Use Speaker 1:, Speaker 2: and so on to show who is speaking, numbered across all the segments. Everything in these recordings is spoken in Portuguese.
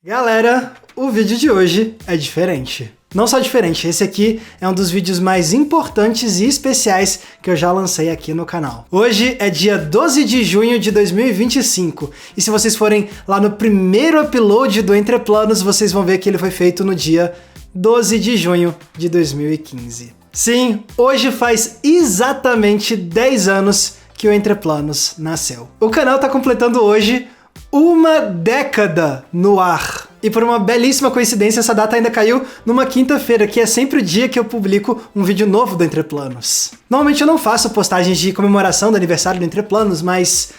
Speaker 1: Galera, o vídeo de hoje é diferente. Não só diferente, esse aqui é um dos vídeos mais importantes e especiais que eu já lancei aqui no canal. Hoje é dia 12 de junho de 2025, e se vocês forem lá no primeiro upload do Entre Planos, vocês vão ver que ele foi feito no dia 12 de junho de 2015. Sim, hoje faz exatamente 10 anos que o Entre Planos nasceu. O canal tá completando hoje uma década no ar. E por uma belíssima coincidência, essa data ainda caiu numa quinta-feira, que é sempre o dia que eu publico um vídeo novo do Entre Planos. Normalmente eu não faço postagens de comemoração do aniversário do Entre Planos, mas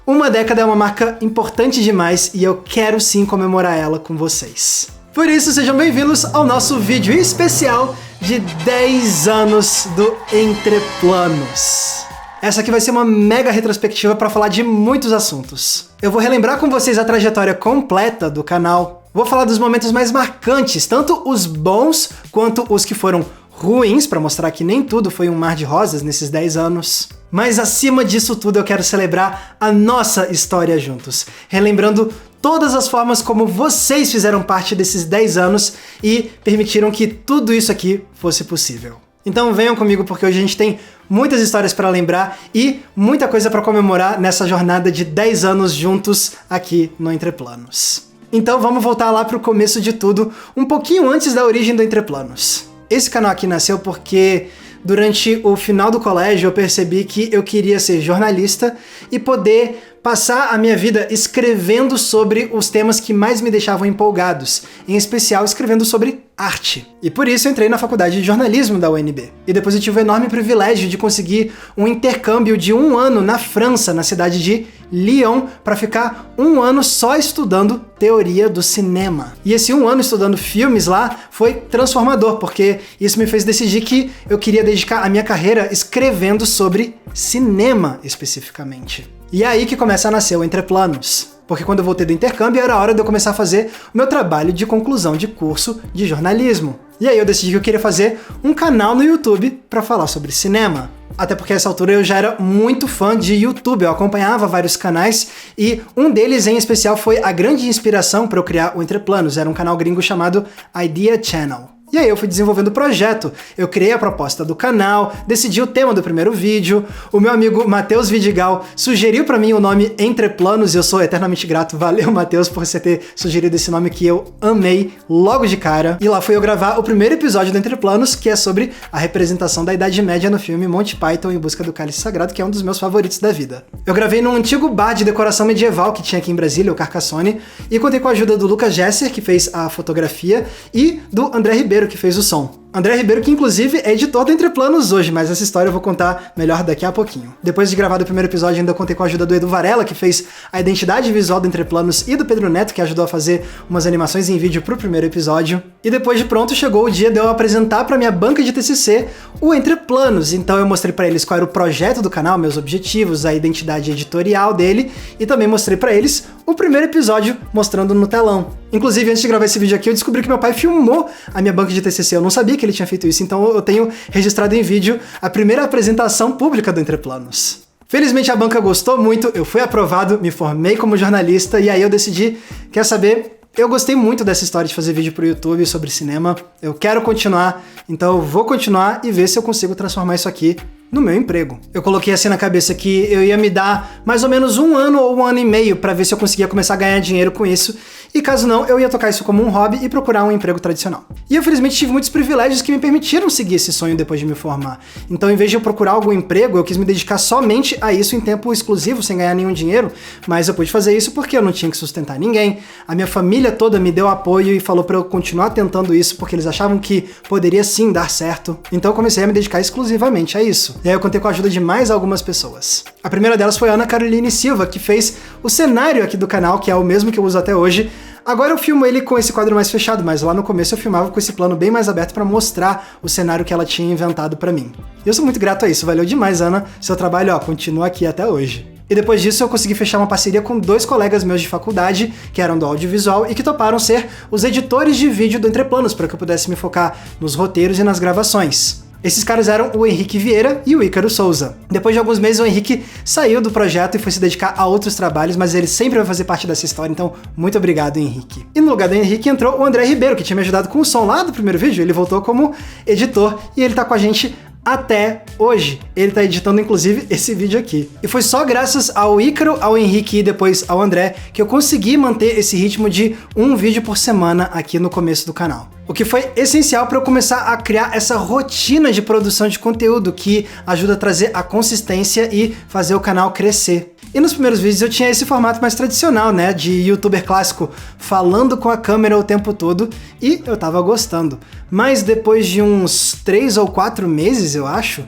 Speaker 1: uma década é uma marca importante demais e eu quero sim comemorar ela com vocês. Por isso, sejam bem-vindos ao nosso vídeo especial de 10 anos do Entre Planos. Essa aqui vai ser uma mega retrospectiva para falar de muitos assuntos. Eu vou relembrar com vocês a trajetória completa do canal. Vou falar dos momentos mais marcantes, tanto os bons quanto os que foram ruins, para mostrar que nem tudo foi um mar de rosas nesses 10 anos. Mas acima disso tudo eu quero celebrar a nossa história juntos, relembrando todas as formas como vocês fizeram parte desses 10 anos e permitiram que tudo isso aqui fosse possível. Então venham comigo porque hoje a gente tem muitas histórias para lembrar e muita coisa para comemorar nessa jornada de 10 anos juntos aqui no Entre Planos. Então vamos voltar lá para o começo de tudo, um pouquinho antes da origem do Entre Planos. Esse canal aqui nasceu porque durante o final do colégio eu percebi que eu queria ser jornalista e poder passar a minha vida escrevendo sobre os temas que mais me deixavam empolgados, em especial escrevendo sobre arte. E por isso eu entrei na faculdade de jornalismo da UNB. E depois eu tive o enorme privilégio de conseguir um intercâmbio de 1 ano na França, na cidade de Lyon, para ficar 1 ano só estudando teoria do cinema. E esse 1 ano estudando filmes lá foi transformador, porque isso me fez decidir que eu queria dedicar a minha carreira escrevendo sobre cinema especificamente. E é aí que começa a nascer o Entre Planos. Porque quando eu voltei do intercâmbio era hora de eu começar a fazer o meu trabalho de conclusão de curso de jornalismo. E aí eu decidi que eu queria fazer um canal no YouTube para falar sobre cinema. Até porque nessa altura eu já era muito fã de YouTube, eu acompanhava vários canais e um deles em especial foi a grande inspiração para eu criar o Entre Planos. Era um canal gringo chamado Idea Channel. E aí eu fui desenvolvendo o projeto, eu criei a proposta do canal, decidi o tema do primeiro vídeo, o meu amigo Matheus Vidigal sugeriu pra mim o nome Entre Planos e eu sou eternamente grato, valeu Matheus por você ter sugerido esse nome que eu amei logo de cara. E lá fui eu gravar o primeiro episódio do Entre Planos, que é sobre a representação da Idade Média no filme Monty Python em Busca do Cálice Sagrado, que é um dos meus favoritos da vida. Eu gravei num antigo bar de decoração medieval que tinha aqui em Brasília, o Carcassonne, e contei com a ajuda do Lucas Gesser, que fez a fotografia, e do André Ribeiro, que fez o som. André Ribeiro, que inclusive é editor do Entre Planos hoje, mas essa história eu vou contar melhor daqui a pouquinho. Depois de gravar o primeiro episódio, ainda contei com a ajuda do Edu Varela, que fez a identidade visual do Entre Planos, e do Pedro Neto, que ajudou a fazer umas animações em vídeo pro primeiro episódio. E depois de pronto, chegou o dia de eu apresentar pra minha banca de TCC o Entre Planos. Então eu mostrei pra eles qual era o projeto do canal, meus objetivos, a identidade editorial dele, e também mostrei pra eles o primeiro episódio mostrando no telão. Inclusive, antes de gravar esse vídeo aqui, eu descobri que meu pai filmou a minha banca de TCC. Eu não sabia que ele tinha feito isso, então eu tenho registrado em vídeo a primeira apresentação pública do Entre Planos. Felizmente a banca gostou muito, eu fui aprovado, me formei como jornalista e aí eu decidi, quer saber, eu gostei muito dessa história de fazer vídeo pro YouTube sobre cinema, eu quero continuar, então eu vou continuar e ver se eu consigo transformar isso aqui no meu emprego. Eu coloquei assim na cabeça que eu ia me dar mais ou menos 1 ano ou 1 ano e meio para ver se eu conseguia começar a ganhar dinheiro com isso, e caso não, eu ia tocar isso como um hobby e procurar um emprego tradicional. E eu felizmente tive muitos privilégios que me permitiram seguir esse sonho depois de me formar. Então, em vez de eu procurar algum emprego, eu quis me dedicar somente a isso em tempo exclusivo, sem ganhar nenhum dinheiro, mas eu pude fazer isso porque eu não tinha que sustentar ninguém. A minha família toda me deu apoio e falou para eu continuar tentando isso, porque eles achavam que poderia sim dar certo. Então eu comecei a me dedicar exclusivamente a isso. E aí eu contei com a ajuda de mais algumas pessoas. A primeira delas foi a Ana Caroline Silva, que fez o cenário aqui do canal, que é o mesmo que eu uso até hoje. Agora eu filmo ele com esse quadro mais fechado, mas lá no começo eu filmava com esse plano bem mais aberto para mostrar o cenário que ela tinha inventado para mim. E eu sou muito grato a isso, valeu demais, Ana. Seu trabalho, continua aqui até hoje. E depois disso eu consegui fechar uma parceria com 2 colegas meus de faculdade, que eram do audiovisual e que toparam ser os editores de vídeo do Entre Planos, para que eu pudesse me focar nos roteiros e nas gravações. Esses caras eram o Henrique Vieira e o Ícaro Souza. Depois de alguns meses, o Henrique saiu do projeto e foi se dedicar a outros trabalhos, mas ele sempre vai fazer parte dessa história, então muito obrigado, Henrique. E no lugar do Henrique entrou o André Ribeiro, que tinha me ajudado com o som lá do primeiro vídeo. Ele voltou como editor e ele tá com a gente até hoje. Ele tá editando, inclusive, esse vídeo aqui. E foi só graças ao Ícaro, ao Henrique e depois ao André que eu consegui manter esse ritmo de um vídeo por semana aqui no começo do canal. O que foi essencial para eu começar a criar essa rotina de produção de conteúdo que ajuda a trazer a consistência e fazer o canal crescer. E nos primeiros vídeos eu tinha esse formato mais tradicional, né, de youtuber clássico, falando com a câmera o tempo todo, e eu tava gostando. Mas depois de uns 3 ou 4 meses, eu acho,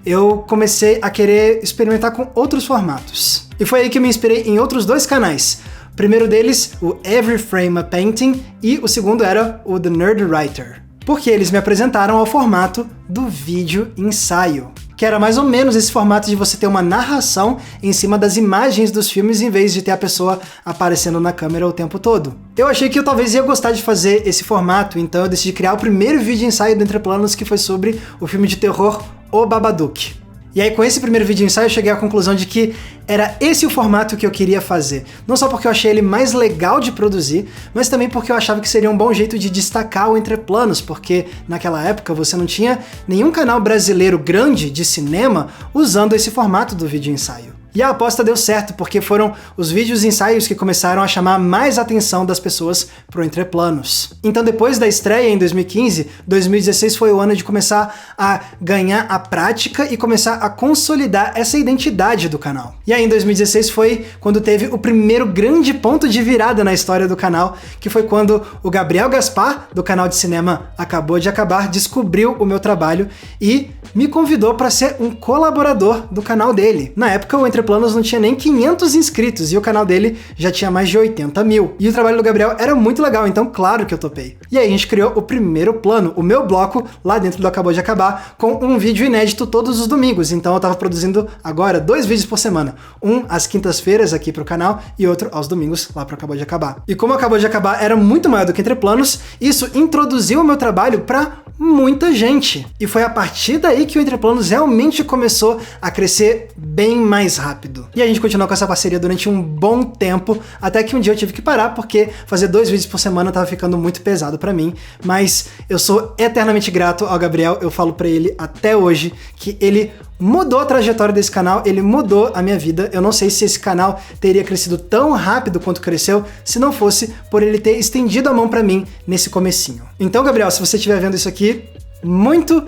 Speaker 1: eu comecei a querer experimentar com outros formatos. E foi aí que eu me inspirei em outros 2 canais. O primeiro deles, o Every Frame a Painting, e o segundo era o The Nerd Writer, porque eles me apresentaram ao formato do vídeo ensaio, que era mais ou menos esse formato de você ter uma narração em cima das imagens dos filmes em vez de ter a pessoa aparecendo na câmera o tempo todo. Eu achei que eu talvez ia gostar de fazer esse formato, então eu decidi criar o primeiro vídeo ensaio do Entre Planos, que foi sobre o filme de terror O Babadook. E aí, com esse primeiro vídeo ensaio, eu cheguei à conclusão de que era esse o formato que eu queria fazer. Não só porque eu achei ele mais legal de produzir, mas também porque eu achava que seria um bom jeito de destacar o Entre Planos, porque naquela época você não tinha nenhum canal brasileiro grande de cinema usando esse formato do vídeo ensaio. E a aposta deu certo, porque foram os vídeos ensaios que começaram a chamar mais atenção das pessoas pro Entre Planos. Então, depois da estreia em 2015, 2016 foi o ano de começar a ganhar a prática e começar a consolidar essa identidade do canal. E aí, em 2016 foi quando teve o primeiro grande ponto de virada na história do canal, que foi quando o Gabriel Gaspar, do canal de cinema Acabou de Acabar, descobriu o meu trabalho e me convidou para ser um colaborador do canal dele. Na época, o Entre Planos não tinha nem 500 inscritos e o canal dele já tinha mais de 80 mil. E o trabalho do Gabriel era muito legal, então claro que eu topei. E aí a gente criou o primeiro plano, o meu bloco, lá dentro do Acabou de Acabar, com um vídeo inédito todos os domingos. Então eu tava produzindo agora 2 vídeos por semana. Um às quintas-feiras aqui pro canal e outro aos domingos lá pro Acabou de Acabar. E como Acabou de Acabar era muito maior do que Entre Planos, isso introduziu o meu trabalho pra muita gente. E foi a partir daí que o Entre Planos realmente começou a crescer bem mais rápido. E a gente continuou com essa parceria durante um bom tempo, até que um dia eu tive que parar, porque fazer 2 vídeos por semana tava ficando muito pesado pra mim. Mas eu sou eternamente grato ao Gabriel, eu falo pra ele até hoje que ele mudou a trajetória desse canal, ele mudou a minha vida. Eu não sei se esse canal teria crescido tão rápido quanto cresceu se não fosse por ele ter estendido a mão pra mim nesse comecinho. Então, Gabriel, se você estiver vendo isso aqui, muito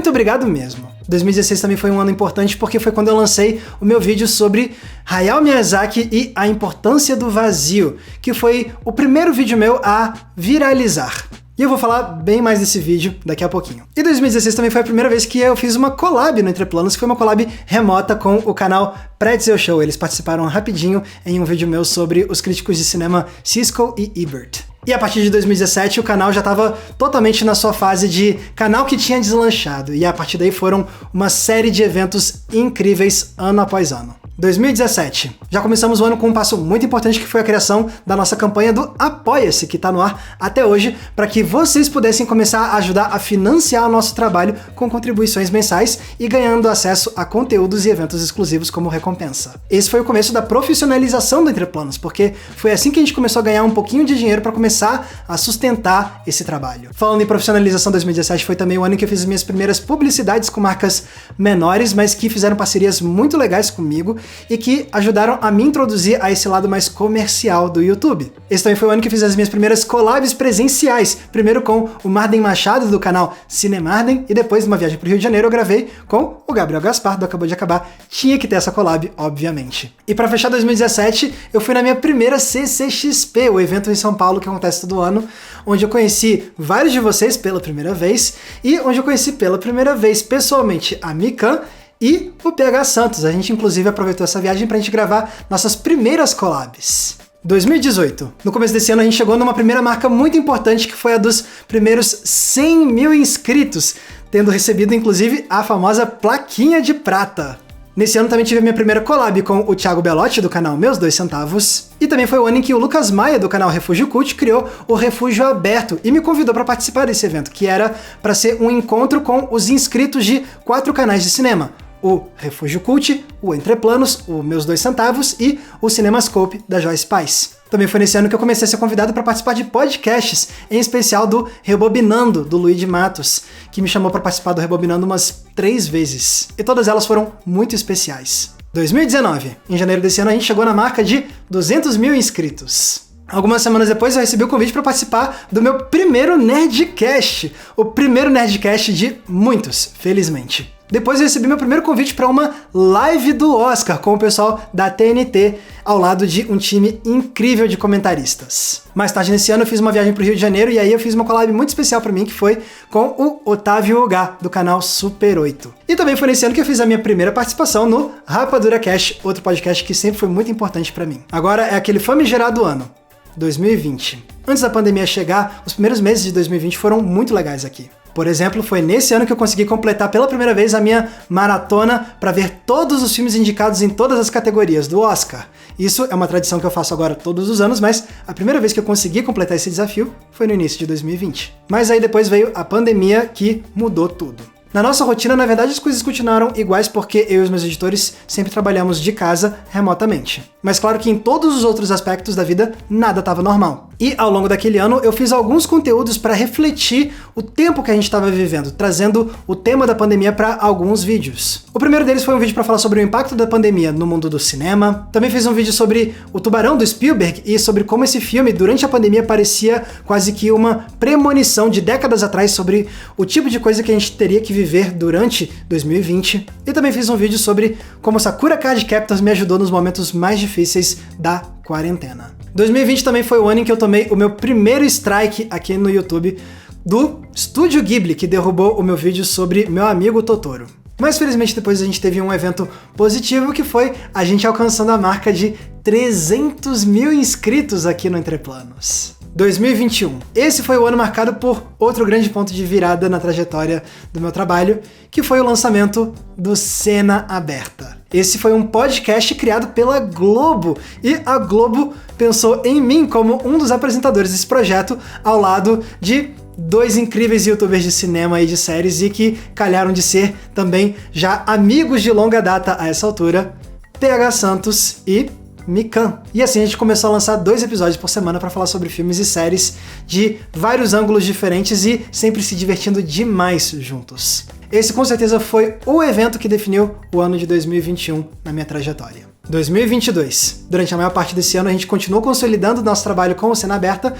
Speaker 1: obrigado mesmo. 2016 também foi um ano importante porque foi quando eu lancei o meu vídeo sobre Hayao Miyazaki e a importância do vazio, que foi o primeiro vídeo meu a viralizar. E eu vou falar bem mais desse vídeo daqui a pouquinho. E 2016 também foi a primeira vez que eu fiz uma collab no Entre Planos, que foi uma collab remota com o canal Pretzel Show. Eles participaram rapidinho em um vídeo meu sobre os críticos de cinema Siskel e Ebert. E a partir de 2017 o canal já estava totalmente na sua fase de canal que tinha deslanchado, e a partir daí foram uma série de eventos incríveis ano após ano. 2017. Já começamos o ano com um passo muito importante, que foi a criação da nossa campanha do Apoia-se, que está no ar até hoje, para que vocês pudessem começar a ajudar a financiar o nosso trabalho com contribuições mensais e ganhando acesso a conteúdos e eventos exclusivos como recompensa. Esse foi o começo da profissionalização do Entre Planos, porque foi assim que a gente começou a ganhar um pouquinho de dinheiro para começar a sustentar esse trabalho. Falando em profissionalização, 2017 foi também o ano em que eu fiz as minhas primeiras publicidades com marcas menores, mas que fizeram parcerias muito legais comigo e que ajudaram a me introduzir a esse lado mais comercial do YouTube. Esse também foi o ano que eu fiz as minhas primeiras collabs presenciais, primeiro com o Marden Machado do canal Cinemarden, e depois, numa viagem para o Rio de Janeiro, eu gravei com o Gabriel Gaspar do Acabou de Acabar. Tinha que ter essa collab, obviamente. E para fechar 2017, eu fui na minha primeira CCXP, o evento em São Paulo que acontece todo ano, onde eu conheci vários de vocês pela primeira vez, e onde eu conheci pela primeira vez pessoalmente a Mikan e o PH Santos. A gente inclusive aproveitou essa viagem pra gente gravar nossas primeiras collabs. 2018. No começo desse ano a gente chegou numa primeira marca muito importante, que foi a dos primeiros 100 mil inscritos, tendo recebido inclusive a famosa plaquinha de prata. Nesse ano também tive a minha primeira collab com o Thiago Belotti, do canal Meus 2 Centavos. E também foi o ano em que o Lucas Maia, do canal Refúgio Cult, criou o Refúgio Aberto e me convidou para participar desse evento, que era para ser um encontro com os inscritos de 4 canais de cinema. O Refúgio Cult, o Entreplanos, o Meus 2 Centavos e o Cinemascope, da Joyce Paz. Também foi nesse ano que eu comecei a ser convidado para participar de podcasts, em especial do Rebobinando, do Luigi Matos, que me chamou para participar do Rebobinando umas 3 vezes. E todas elas foram muito especiais. 2019. Em janeiro desse ano a gente chegou na marca de 200 mil inscritos. Algumas semanas depois eu recebi o convite para participar do meu primeiro Nerdcast, o primeiro Nerdcast de muitos, felizmente. Depois eu recebi meu primeiro convite para uma live do Oscar com o pessoal da TNT, ao lado de um time incrível de comentaristas. Mais tarde nesse ano eu fiz uma viagem para o Rio de Janeiro e aí eu fiz uma collab muito especial para mim, que foi com o Otávio Ogá, do canal Super 8. E também foi nesse ano que eu fiz a minha primeira participação no Rapadura Cast, outro podcast que sempre foi muito importante para mim. Agora é aquele famigerado ano, 2020. Antes da pandemia chegar, os primeiros meses de 2020 foram muito legais aqui. Por exemplo, foi nesse ano que eu consegui completar pela primeira vez a minha maratona para ver todos os filmes indicados em todas as categorias do Oscar. Isso é uma tradição que eu faço agora todos os anos, mas a primeira vez que eu consegui completar esse desafio foi no início de 2020. Mas aí depois veio a pandemia que mudou tudo. Na nossa rotina, na verdade, as coisas continuaram iguais porque eu e os meus editores sempre trabalhamos de casa remotamente. Mas claro que em todos os outros aspectos da vida, nada estava normal. E ao longo daquele ano, eu fiz alguns conteúdos para refletir o tempo que a gente estava vivendo, trazendo o tema da pandemia para alguns vídeos. O primeiro deles foi um vídeo para falar sobre o impacto da pandemia no mundo do cinema. Também fiz um vídeo sobre o Tubarão do Spielberg e sobre como esse filme, durante a pandemia, parecia quase que uma premonição de décadas atrás sobre o tipo de coisa que a gente teria que viver durante 2020. E também fiz um vídeo sobre como Sakura Card Captors me ajudou nos momentos mais difíceis da quarentena. 2020 também foi o ano em que eu tomei o meu primeiro strike aqui no YouTube do Estúdio Ghibli, que derrubou o meu vídeo sobre Meu Amigo Totoro. Mas felizmente depois a gente teve um evento positivo, que foi a gente alcançando a marca de 300 mil inscritos aqui no Entreplanos. 2021. Esse foi o ano marcado por outro grande ponto de virada na trajetória do meu trabalho, que foi o lançamento do Cena Aberta. Esse foi um podcast criado pela Globo, e a Globo pensou em mim como um dos apresentadores desse projeto, ao lado de 2 incríveis youtubers de cinema e de séries, e que calharam de ser também já amigos de longa data a essa altura, PH Santos e Mikan. E assim a gente começou a lançar 2 episódios por semana para falar sobre filmes e séries de vários ângulos diferentes e sempre se divertindo demais juntos. Esse com certeza foi o evento que definiu o ano de 2021 na minha trajetória. 2022. Durante a maior parte desse ano a gente continuou consolidando nosso trabalho com o Cena Aberta,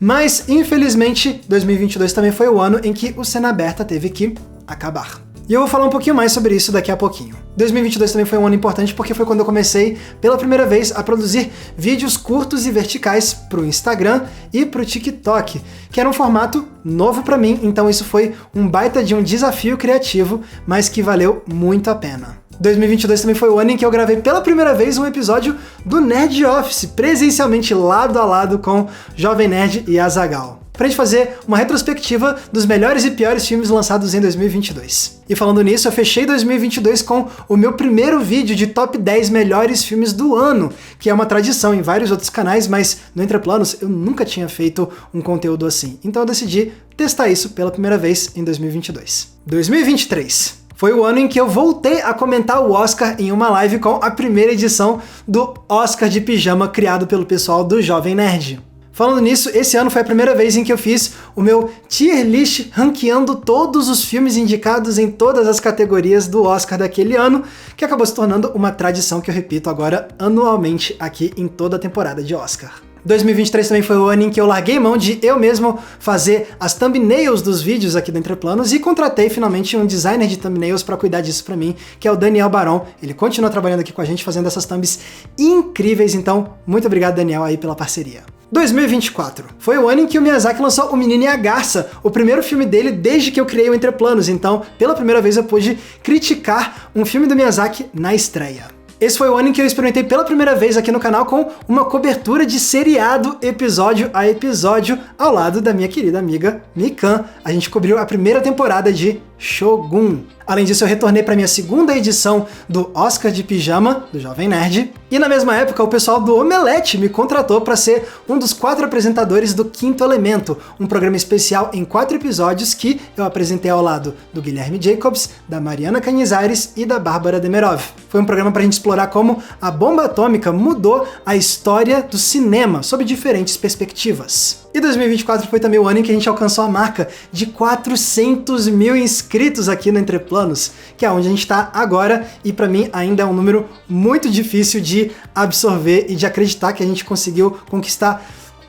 Speaker 1: mas infelizmente 2022 também foi o ano em que o Cena Aberta teve que acabar. E eu vou falar um pouquinho mais sobre isso daqui a pouquinho. 2022 também foi um ano importante porque foi quando eu comecei pela primeira vez a produzir vídeos curtos e verticais para o Instagram e para o TikTok, que era um formato novo para mim, então isso foi um baita de um desafio criativo, mas que valeu muito a pena. 2022 também foi o ano em que eu gravei pela primeira vez um episódio do Nerd Office, presencialmente lado a lado com Jovem Nerd e Azaghal, pra gente fazer uma retrospectiva dos melhores e piores filmes lançados em 2022. E falando nisso, eu fechei 2022 com o meu primeiro vídeo de top 10 melhores filmes do ano, que é uma tradição em vários outros canais, mas no Entreplanos eu nunca tinha feito um conteúdo assim. Então eu decidi testar isso pela primeira vez em 2022. 2023. Foi o ano em que eu voltei a comentar o Oscar em uma live com a primeira edição do Oscar de Pijama criado pelo pessoal do Jovem Nerd. Falando nisso, esse ano foi a primeira vez em que eu fiz o meu tier list ranqueando todos os filmes indicados em todas as categorias do Oscar daquele ano, que acabou se tornando uma tradição que eu repito agora anualmente aqui em toda a temporada de Oscar. 2023 também foi o ano em que eu larguei mão de eu mesmo fazer as thumbnails dos vídeos aqui do Entreplanos e contratei finalmente um designer de thumbnails para cuidar disso para mim, que é o Daniel Barão. Ele continua trabalhando aqui com a gente fazendo essas thumbs incríveis, então muito obrigado, Daniel, aí pela parceria. 2024. Foi o ano em que o Miyazaki lançou O Menino e a Garça, o primeiro filme dele desde que eu criei o Entreplanos, então pela primeira vez eu pude criticar um filme do Miyazaki na estreia. Esse foi o ano em que eu experimentei pela primeira vez aqui no canal com uma cobertura de seriado episódio a episódio ao lado da minha querida amiga Mikan. A gente cobriu a primeira temporada de Shogun. Além disso, eu retornei para minha segunda edição do Oscar de Pijama, do Jovem Nerd. E na mesma época, o pessoal do Omelete me contratou para ser um dos 4 apresentadores do Quinto Elemento, um programa especial em 4 episódios que eu apresentei ao lado do Guilherme Jacobs, da Mariana Canizares e da Bárbara Demerov. Foi um programa para a gente explorar como a bomba atômica mudou a história do cinema sob diferentes perspectivas. E 2024 foi também o ano em que a gente alcançou a marca de 400 mil inscritos aqui no Entre Planos, que é onde a gente está agora, e para mim ainda é um número muito difícil de absorver e de acreditar que a gente conseguiu conquistar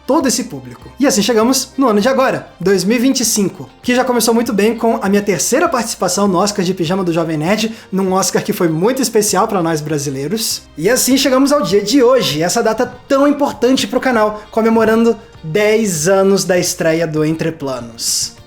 Speaker 1: todo esse público. E assim chegamos no ano de agora, 2025, que já começou muito bem com a minha terceira participação no Oscar de Pijama do Jovem Nerd, num Oscar que foi muito especial para nós brasileiros. E assim chegamos ao dia de hoje, essa data tão importante para o canal, comemorando 10 anos da estreia do Entre Planos.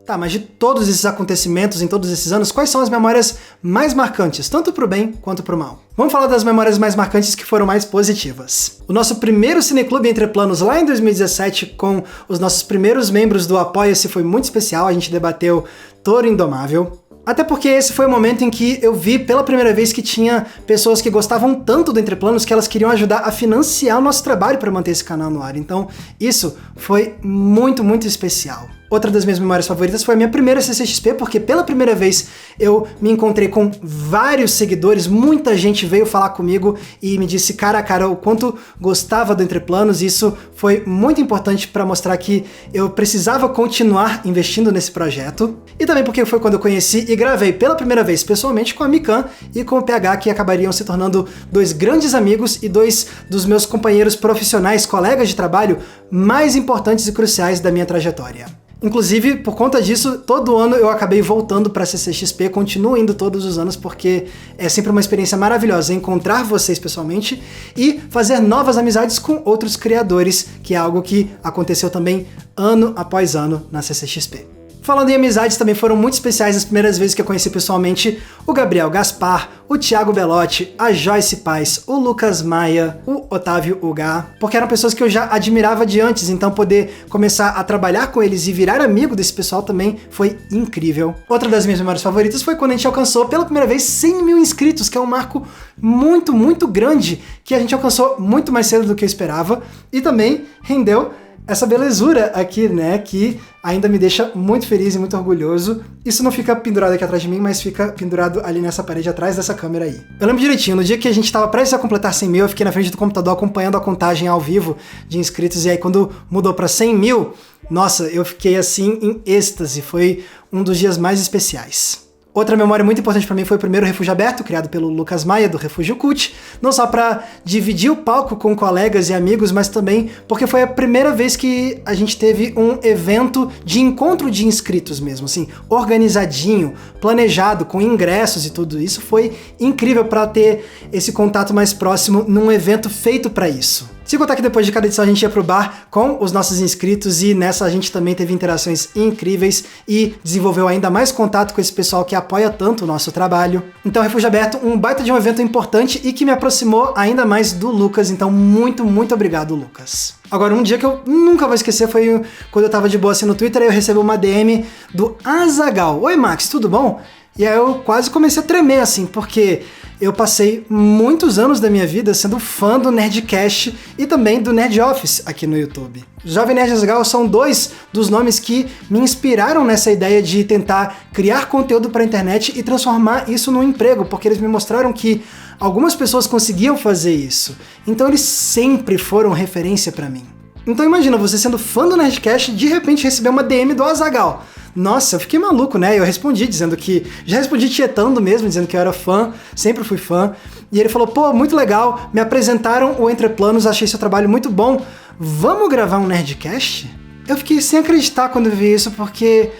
Speaker 1: Tá, mas de todos esses acontecimentos em todos esses anos, quais são as memórias mais marcantes, tanto pro bem quanto pro mal? Vamos falar das memórias mais marcantes que foram mais positivas. O nosso primeiro Cineclube Entre Planos lá em 2017, com os nossos primeiros membros do Apoia-se, foi muito especial, a gente debateu Touro Indomável. Até porque esse foi o momento em que eu vi pela primeira vez que tinha pessoas que gostavam tanto do Entre Planos que elas queriam ajudar a financiar o nosso trabalho para manter esse canal no ar. Então isso foi muito, muito especial. Outra das minhas memórias favoritas foi a minha primeira CCXP, porque pela primeira vez eu me encontrei com vários seguidores, muita gente veio falar comigo e me disse cara a cara o quanto gostava do Entre Planos, e isso foi muito importante para mostrar que eu precisava continuar investindo nesse projeto. E também porque foi quando eu conheci e gravei pela primeira vez pessoalmente com a Mikan e com o PH, que acabariam se tornando 2 grandes amigos e 2 dos meus companheiros profissionais, colegas de trabalho mais importantes e cruciais da minha trajetória. Inclusive, por conta disso, todo ano eu acabei voltando para a CCXP, continuo indo todos os anos porque é sempre uma experiência maravilhosa encontrar vocês pessoalmente e fazer novas amizades com outros criadores, que é algo que aconteceu também ano após ano na CCXP. Falando em amizades, também foram muito especiais as primeiras vezes que eu conheci pessoalmente o Gabriel Gaspar, o Thiago Belotti, a Joyce Paz, o Lucas Maia, o Otávio Ugá, porque eram pessoas que eu já admirava de antes, então poder começar a trabalhar com eles e virar amigo desse pessoal também foi incrível. Outra das minhas memórias favoritas foi quando a gente alcançou pela primeira vez 100 mil inscritos, que é um marco muito, muito grande, que a gente alcançou muito mais cedo do que eu esperava, e também rendeu essa belezura aqui, né, que ainda me deixa muito feliz e muito orgulhoso. Isso não fica pendurado aqui atrás de mim, mas fica pendurado ali nessa parede atrás dessa câmera aí. Eu lembro direitinho, no dia que a gente tava prestes a completar 100 mil, eu fiquei na frente do computador acompanhando a contagem ao vivo de inscritos, e aí quando mudou pra 100 mil, nossa, eu fiquei assim em êxtase, foi um dos dias mais especiais. Outra memória muito importante para mim foi o primeiro Refúgio Aberto, criado pelo Lucas Maia, do Refúgio Cult, não só para dividir o palco com colegas e amigos, mas também porque foi a primeira vez que a gente teve um evento de encontro de inscritos mesmo, assim, organizadinho, planejado, com ingressos e tudo isso. Foi incrível para ter esse contato mais próximo num evento feito para isso. Sem contar que depois de cada edição a gente ia pro bar com os nossos inscritos, e nessa a gente também teve interações incríveis e desenvolveu ainda mais contato com esse pessoal que apoia tanto o nosso trabalho. Então, Refúgio Aberto, um baita de um evento importante e que me aproximou ainda mais do Lucas, então muito, muito obrigado, Lucas. Agora, um dia que eu nunca vou esquecer foi quando eu tava de boa assim no Twitter, aí eu recebi uma DM do Azaghal. Oi, Max, tudo bom? E aí eu quase comecei a tremer, assim, porque eu passei muitos anos da minha vida sendo fã do Nerdcast e também do Nerd Office aqui no YouTube. Jovem Nerd e Azaghal são 2 dos nomes que me inspiraram nessa ideia de tentar criar conteúdo para a internet e transformar isso num emprego, porque eles me mostraram que algumas pessoas conseguiam fazer isso. Então eles sempre foram referência para mim. Então imagina, você sendo fã do Nerdcast, de repente receber uma DM do Azaghal. Nossa, eu fiquei maluco, né? Eu respondi dizendo que... Já respondi tietando mesmo, dizendo que eu era fã, sempre fui fã. E ele falou, pô, muito legal, me apresentaram o Entre Planos, achei seu trabalho muito bom. Vamos gravar um Nerdcast? Eu fiquei sem acreditar quando eu vi isso, porque...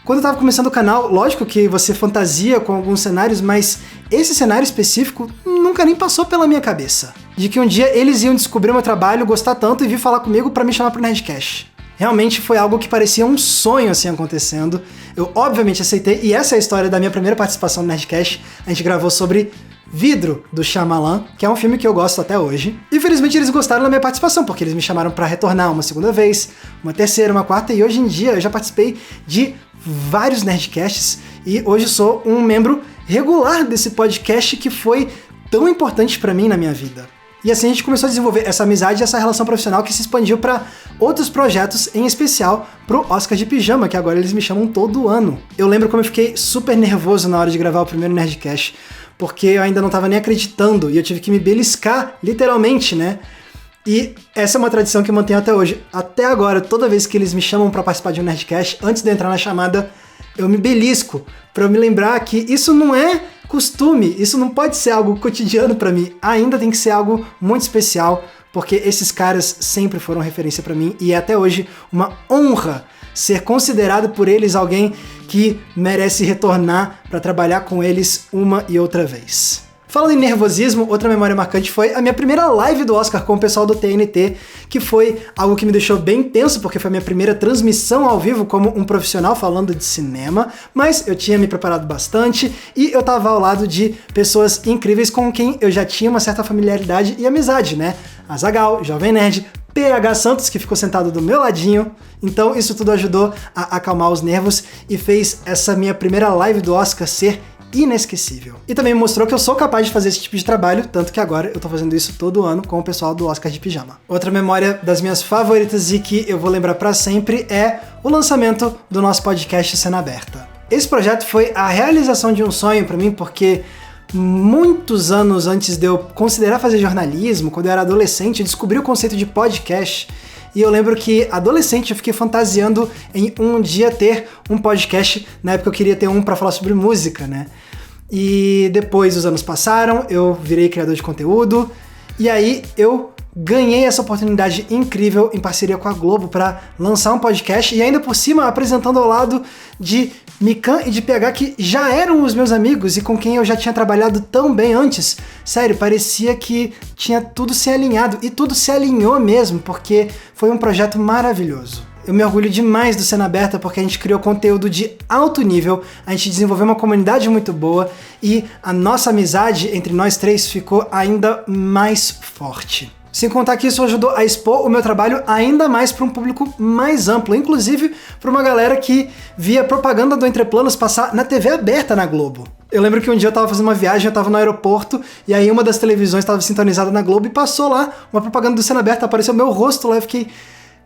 Speaker 1: Quando eu tava começando o canal, lógico que você fantasia com alguns cenários, mas esse cenário específico nunca nem passou pela minha cabeça. De que um dia eles iam descobrir o meu trabalho, gostar tanto e vir falar comigo pra me chamar pro Nerdcast. Realmente foi algo que parecia um sonho assim acontecendo. Eu obviamente aceitei, e essa é a história da minha primeira participação no Nerdcast. A gente gravou sobre Vidro, do Shyamalan, que é um filme que eu gosto até hoje. E felizmente eles gostaram da minha participação, porque eles me chamaram pra retornar uma segunda vez, uma terceira, uma quarta, e hoje em dia eu já participei de vários Nerdcasts, e hoje sou um membro regular desse podcast que foi tão importante pra mim na minha vida. E assim a gente começou a desenvolver essa amizade e essa relação profissional que se expandiu para outros projetos, em especial pro Oscar de Pijama, que agora eles me chamam todo ano. Eu lembro como eu fiquei super nervoso na hora de gravar o primeiro Nerdcast, porque eu ainda não tava nem acreditando e eu tive que me beliscar, literalmente, né? E essa é uma tradição que eu mantenho até hoje. Até agora, toda vez que eles me chamam para participar de um Nerdcast, antes de eu entrar na chamada, eu me belisco, para eu me lembrar que isso não é costume, isso não pode ser algo cotidiano pra mim, ainda tem que ser algo muito especial, porque esses caras sempre foram referência pra mim e é até hoje uma honra ser considerado por eles alguém que merece retornar pra trabalhar com eles uma e outra vez. Falando em nervosismo, outra memória marcante foi a minha primeira live do Oscar com o pessoal do TNT, que foi algo que me deixou bem tenso, porque foi a minha primeira transmissão ao vivo como um profissional falando de cinema, mas eu tinha me preparado bastante e eu tava ao lado de pessoas incríveis com quem eu já tinha uma certa familiaridade e amizade, né? Azaghal, Jovem Nerd, PH Santos, que ficou sentado do meu ladinho, então isso tudo ajudou a acalmar os nervos e fez essa minha primeira live do Oscar ser inesquecível. E também me mostrou que eu sou capaz de fazer esse tipo de trabalho, tanto que agora eu tô fazendo isso todo ano com o pessoal do Oscar de Pijama. Outra memória das minhas favoritas e que eu vou lembrar pra sempre é o lançamento do nosso podcast Cena Aberta. Esse projeto foi a realização de um sonho pra mim, porque muitos anos antes de eu considerar fazer jornalismo, quando eu era adolescente, eu descobri o conceito de podcast. E eu lembro que, adolescente, eu fiquei fantasiando em um dia ter um podcast. Na época eu queria ter um pra falar sobre música, né? E depois os anos passaram, eu virei criador de conteúdo. E aí eu ganhei essa oportunidade incrível em parceria com a Globo para lançar um podcast. E ainda por cima apresentando ao lado de Mikan e de PH, que já eram os meus amigos e com quem eu já tinha trabalhado tão bem antes. Sério, parecia que tinha tudo se alinhado, e tudo se alinhou mesmo, porque foi um projeto maravilhoso. Eu me orgulho demais do Cena Aberta porque a gente criou conteúdo de alto nível, a gente desenvolveu uma comunidade muito boa e a nossa amizade entre nós três ficou ainda mais forte. Sem contar que isso ajudou a expor o meu trabalho ainda mais para um público mais amplo, inclusive para uma galera que via propaganda do Entre Planos passar na TV aberta na Globo. Eu lembro que um dia eu tava fazendo uma viagem, eu tava no aeroporto, e aí uma das televisões estava sintonizada na Globo e passou lá uma propaganda do Cena Aberta, apareceu meu rosto lá, eu fiquei...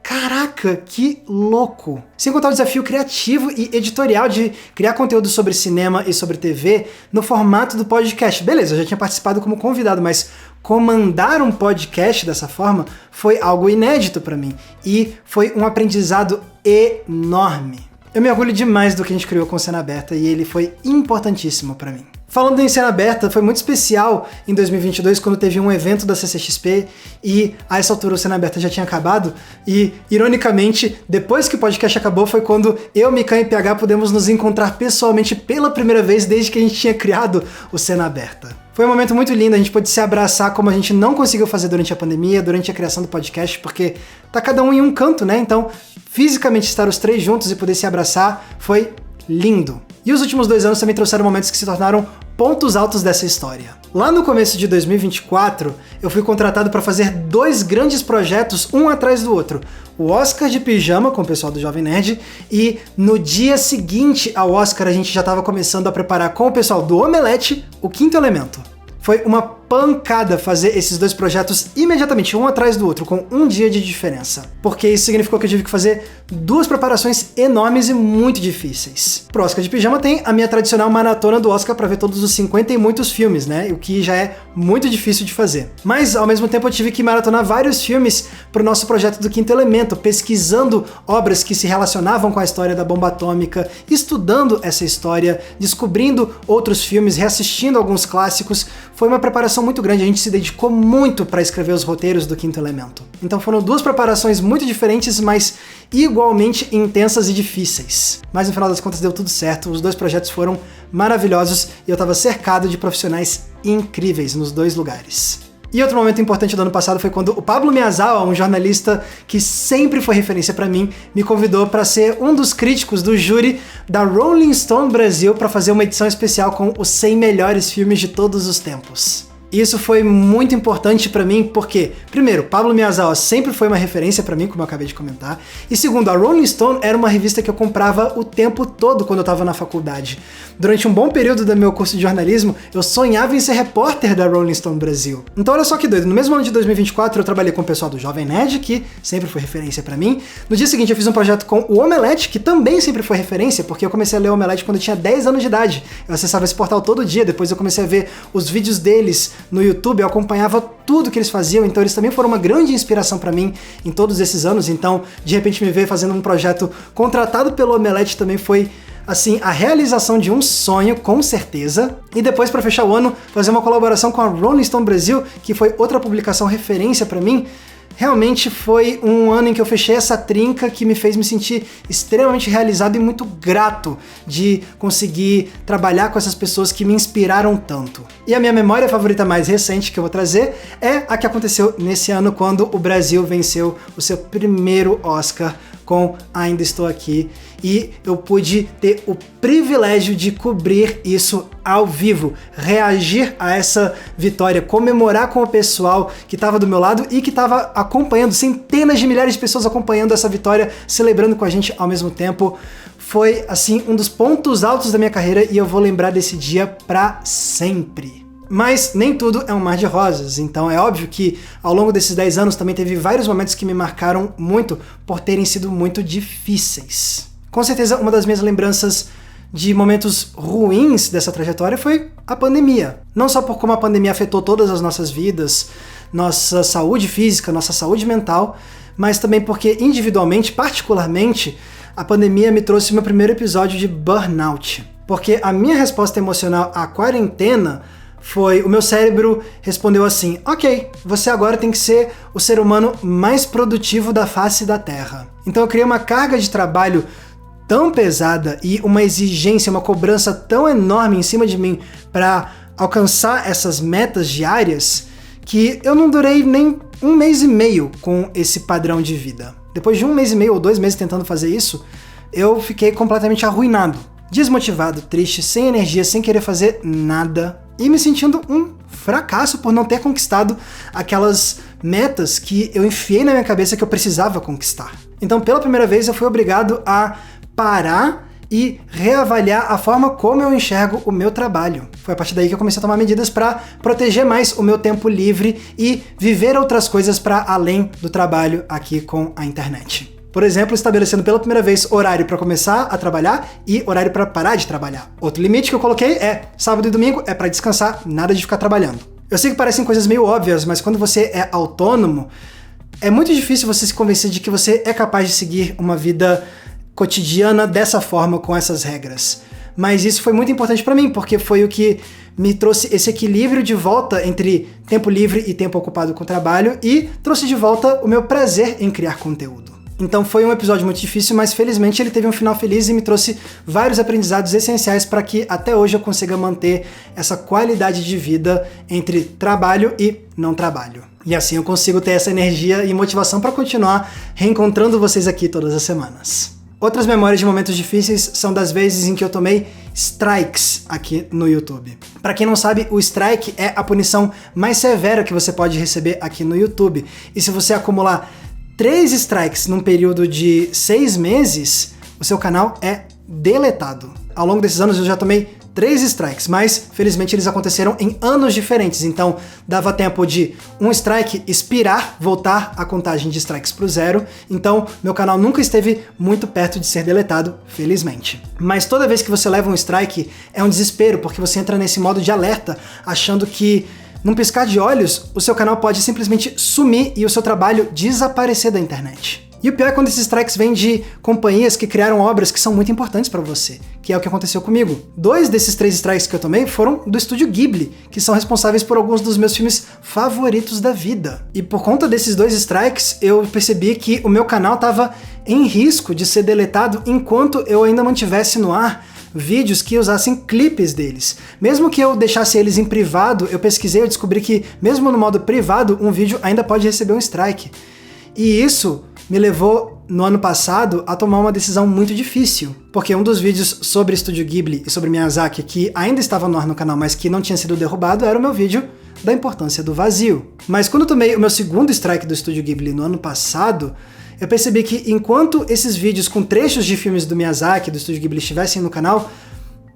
Speaker 1: Caraca, que louco! Sem contar o desafio criativo e editorial de criar conteúdo sobre cinema e sobre TV no formato do podcast. Beleza, eu já tinha participado como convidado, mas comandar um podcast dessa forma foi algo inédito pra mim e foi um aprendizado enorme. Eu me orgulho demais do que a gente criou com Cena Aberta e ele foi importantíssimo pra mim. Falando em Cena Aberta, foi muito especial em 2022 quando teve um evento da CCXP e a essa altura o Cena Aberta já tinha acabado e, ironicamente, depois que o podcast acabou foi quando eu, Mikan e PH pudemos nos encontrar pessoalmente pela primeira vez desde que a gente tinha criado o Cena Aberta. Foi um momento muito lindo, a gente pôde se abraçar como a gente não conseguiu fazer durante a pandemia, durante a criação do podcast, porque tá cada um em um canto, né? Então, fisicamente estar os três juntos e poder se abraçar foi lindo. E os últimos 2 anos também trouxeram momentos que se tornaram pontos altos dessa história. Lá no começo de 2024, eu fui contratado para fazer 2 grandes projetos, um atrás do outro. O Oscar de Pijama, com o pessoal do Jovem Nerd, e no dia seguinte ao Oscar a gente já estava começando a preparar com o pessoal do Omelete o Quinto Elemento. Foi uma pancada fazer esses 2 projetos imediatamente, um atrás do outro, com um dia de diferença. Porque isso significou que eu tive que fazer 2 preparações enormes e muito difíceis. Pro Oscar de Pijama tem a minha tradicional maratona do Oscar pra ver todos os 50 e muitos filmes, né? O que já é muito difícil de fazer. Mas, ao mesmo tempo, eu tive que maratonar vários filmes pro nosso projeto do Quinto Elemento, pesquisando obras que se relacionavam com a história da bomba atômica, estudando essa história, descobrindo outros filmes, reassistindo alguns clássicos. Foi uma preparação muito grande, a gente se dedicou muito para escrever os roteiros do Quinto Elemento. Então foram 2 preparações muito diferentes, mas igualmente intensas e difíceis. Mas no final das contas deu tudo certo, os 2 projetos foram maravilhosos e eu estava cercado de profissionais incríveis nos 2 lugares. E outro momento importante do ano passado foi quando o Pablo Miyazawa, um jornalista que sempre foi referência pra mim, me convidou para ser um dos críticos do júri da Rolling Stone Brasil para fazer uma edição especial com os 100 melhores filmes de todos os tempos. Isso foi muito importante pra mim porque, primeiro, Pablo Miyazawa sempre foi uma referência pra mim, como eu acabei de comentar, e segundo, a Rolling Stone era uma revista que eu comprava o tempo todo quando eu tava na faculdade. Durante um bom período do meu curso de jornalismo, eu sonhava em ser repórter da Rolling Stone Brasil. Então olha só que doido, no mesmo ano de 2024 eu trabalhei com o pessoal do Jovem Nerd, que sempre foi referência pra mim. No dia seguinte eu fiz um projeto com o Omelete, que também sempre foi referência, porque eu comecei a ler o Omelete quando eu tinha 10 anos de idade. Eu acessava esse portal todo dia, depois eu comecei a ver os vídeos deles no YouTube, eu acompanhava tudo que eles faziam, então eles também foram uma grande inspiração pra mim em todos esses anos. Então, de repente me ver fazendo um projeto contratado pelo Omelete também foi, assim, a realização de um sonho, com certeza. E depois, pra fechar o ano, fazer uma colaboração com a Rolling Stone Brasil, que foi outra publicação referência pra mim. Realmente foi um ano em que eu fechei essa trinca que me fez me sentir extremamente realizado e muito grato de conseguir trabalhar com essas pessoas que me inspiraram tanto. E a minha memória favorita mais recente que eu vou trazer é a que aconteceu nesse ano quando o Brasil venceu o seu primeiro Oscar com Ainda Estou Aqui, e eu pude ter o privilégio de cobrir isso ao vivo, reagir a essa vitória, comemorar com o pessoal que estava do meu lado e que estava acompanhando, centenas de milhares de pessoas acompanhando essa vitória, celebrando com a gente ao mesmo tempo. Foi, assim, um dos pontos altos da minha carreira e eu vou lembrar desse dia pra sempre. Mas nem tudo é um mar de rosas, então é óbvio que ao longo desses 10 anos também teve vários momentos que me marcaram muito por terem sido muito difíceis. Com certeza uma das minhas lembranças de momentos ruins dessa trajetória foi a pandemia. Não só por como a pandemia afetou todas as nossas vidas, nossa saúde física, nossa saúde mental, mas também porque individualmente, particularmente, a pandemia me trouxe meu primeiro episódio de burnout. Porque a minha resposta emocional à quarentena foi, o meu cérebro respondeu assim: ok, você agora tem que ser o ser humano mais produtivo da face da Terra. Então eu criei uma carga de trabalho tão pesada e uma exigência, uma cobrança tão enorme em cima de mim para alcançar essas metas diárias, que eu não durei nem 1 mês e meio com esse padrão de vida. Depois de 1 mês e meio ou 2 meses tentando fazer isso, eu fiquei completamente arruinado, desmotivado, triste, sem energia, sem querer fazer nada e me sentindo um fracasso por não ter conquistado aquelas metas que eu enfiei na minha cabeça que eu precisava conquistar. Então, pela primeira vez, eu fui obrigado a parar e reavaliar a forma como eu enxergo o meu trabalho. Foi a partir daí que eu comecei a tomar medidas para proteger mais o meu tempo livre e viver outras coisas para além do trabalho aqui com a internet. Por exemplo, estabelecendo pela primeira vez horário para começar a trabalhar e horário para parar de trabalhar. Outro limite que eu coloquei é sábado e domingo é para descansar, nada de ficar trabalhando. Eu sei que parecem coisas meio óbvias, mas quando você é autônomo, é muito difícil você se convencer de que você é capaz de seguir uma vida cotidiana dessa forma, com essas regras. Mas isso foi muito importante para mim, porque foi o que me trouxe esse equilíbrio de volta entre tempo livre e tempo ocupado com trabalho e trouxe de volta o meu prazer em criar conteúdo. Então foi um episódio muito difícil, mas felizmente ele teve um final feliz e me trouxe vários aprendizados essenciais para que até hoje eu consiga manter essa qualidade de vida entre trabalho e não trabalho. E assim eu consigo ter essa energia e motivação para continuar reencontrando vocês aqui todas as semanas. Outras memórias de momentos difíceis são das vezes em que eu tomei strikes aqui no YouTube. Para quem não sabe, o strike é a punição mais severa que você pode receber aqui no YouTube. E se você acumular 3 strikes num período de 6 meses, o seu canal é deletado. Ao longo desses anos eu já tomei 3 strikes, mas felizmente eles aconteceram em anos diferentes, então dava tempo de um strike expirar, voltar a contagem de strikes pro 0, então meu canal nunca esteve muito perto de ser deletado, felizmente. Mas toda vez que você leva um strike é um desespero, porque você entra nesse modo de alerta, achando que num piscar de olhos, o seu canal pode simplesmente sumir e o seu trabalho desaparecer da internet. E o pior é quando esses strikes vêm de companhias que criaram obras que são muito importantes pra você, que é o que aconteceu comigo. 2 desses 3 strikes que eu tomei foram do estúdio Ghibli, que são responsáveis por alguns dos meus filmes favoritos da vida. E por conta desses 2 strikes, eu percebi que o meu canal estava em risco de ser deletado enquanto eu ainda mantivesse no ar vídeos que usassem clipes deles. Mesmo que eu deixasse eles em privado, eu pesquisei e descobri que, mesmo no modo privado, um vídeo ainda pode receber um strike. E isso me levou, no ano passado, a tomar uma decisão muito difícil. Porque um dos vídeos sobre Estúdio Ghibli e sobre Miyazaki, que ainda estava no ar no canal, mas que não tinha sido derrubado, era o meu vídeo da importância do vazio. Mas quando eu tomei o meu segundo strike do Estúdio Ghibli no ano passado, eu percebi que enquanto esses vídeos com trechos de filmes do Miyazaki, do Estúdio Ghibli, estivessem no canal,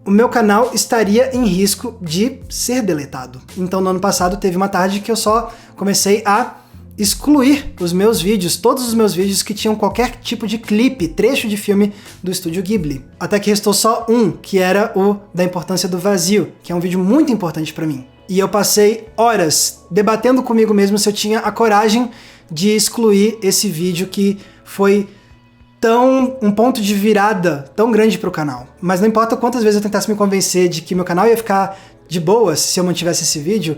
Speaker 1: o meu canal estaria em risco de ser deletado. Então no ano passado teve uma tarde que eu só comecei a excluir os meus vídeos, todos os meus vídeos que tinham qualquer tipo de clipe, trecho de filme do Estúdio Ghibli. Até que restou só um, que era o da importância do vazio, que é um vídeo muito importante pra mim. E eu passei horas debatendo comigo mesmo se eu tinha a coragem de excluir esse vídeo que foi um ponto de virada tão grande pro canal. Mas não importa quantas vezes eu tentasse me convencer de que meu canal ia ficar de boas se eu mantivesse esse vídeo,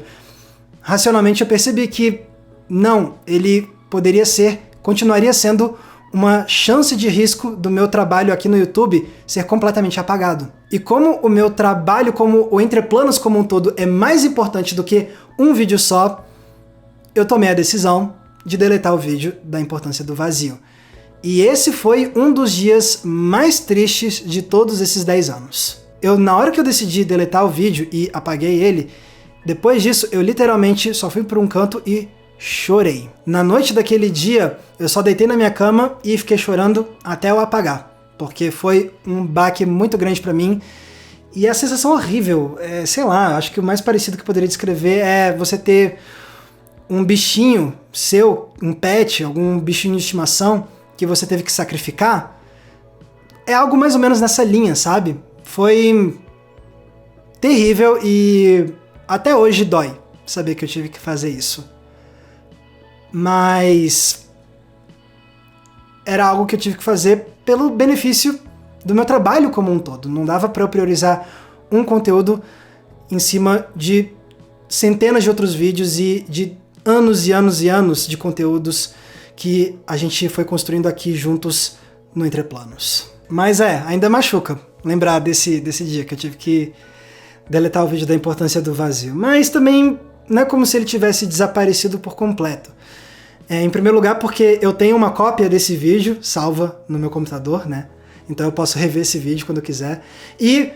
Speaker 1: racionalmente eu percebi que não, ele continuaria sendo uma chance de risco do meu trabalho aqui no YouTube ser completamente apagado. E como o meu trabalho, como o Entre Planos como um todo é mais importante do que um vídeo só, eu tomei a decisão de deletar o vídeo da importância do vazio. E esse foi um dos dias mais tristes de todos esses 10 anos. Na hora que eu decidi deletar o vídeo e apaguei ele, depois disso eu literalmente só fui para um canto e chorei. Na noite daquele dia, eu só deitei na minha cama e fiquei chorando até eu apagar, porque foi um baque muito grande pra mim e a sensação horrível, sei lá, acho que o mais parecido que eu poderia descrever é você ter um bichinho seu, um pet, algum bichinho de estimação que você teve que sacrificar. É algo mais ou menos nessa linha, sabe? Foi terrível e até hoje dói saber que eu tive que fazer isso. Mas era algo que eu tive que fazer pelo benefício do meu trabalho como um todo. Não dava para eu priorizar um conteúdo em cima de centenas de outros vídeos e de anos e anos e anos de conteúdos que a gente foi construindo aqui juntos no Entre Planos. Mas ainda machuca lembrar desse dia que eu tive que deletar o vídeo da importância do vazio. Mas também não é como se ele tivesse desaparecido por completo. Em primeiro lugar, porque eu tenho uma cópia desse vídeo salva no meu computador, né? Então eu posso rever esse vídeo quando eu quiser. E,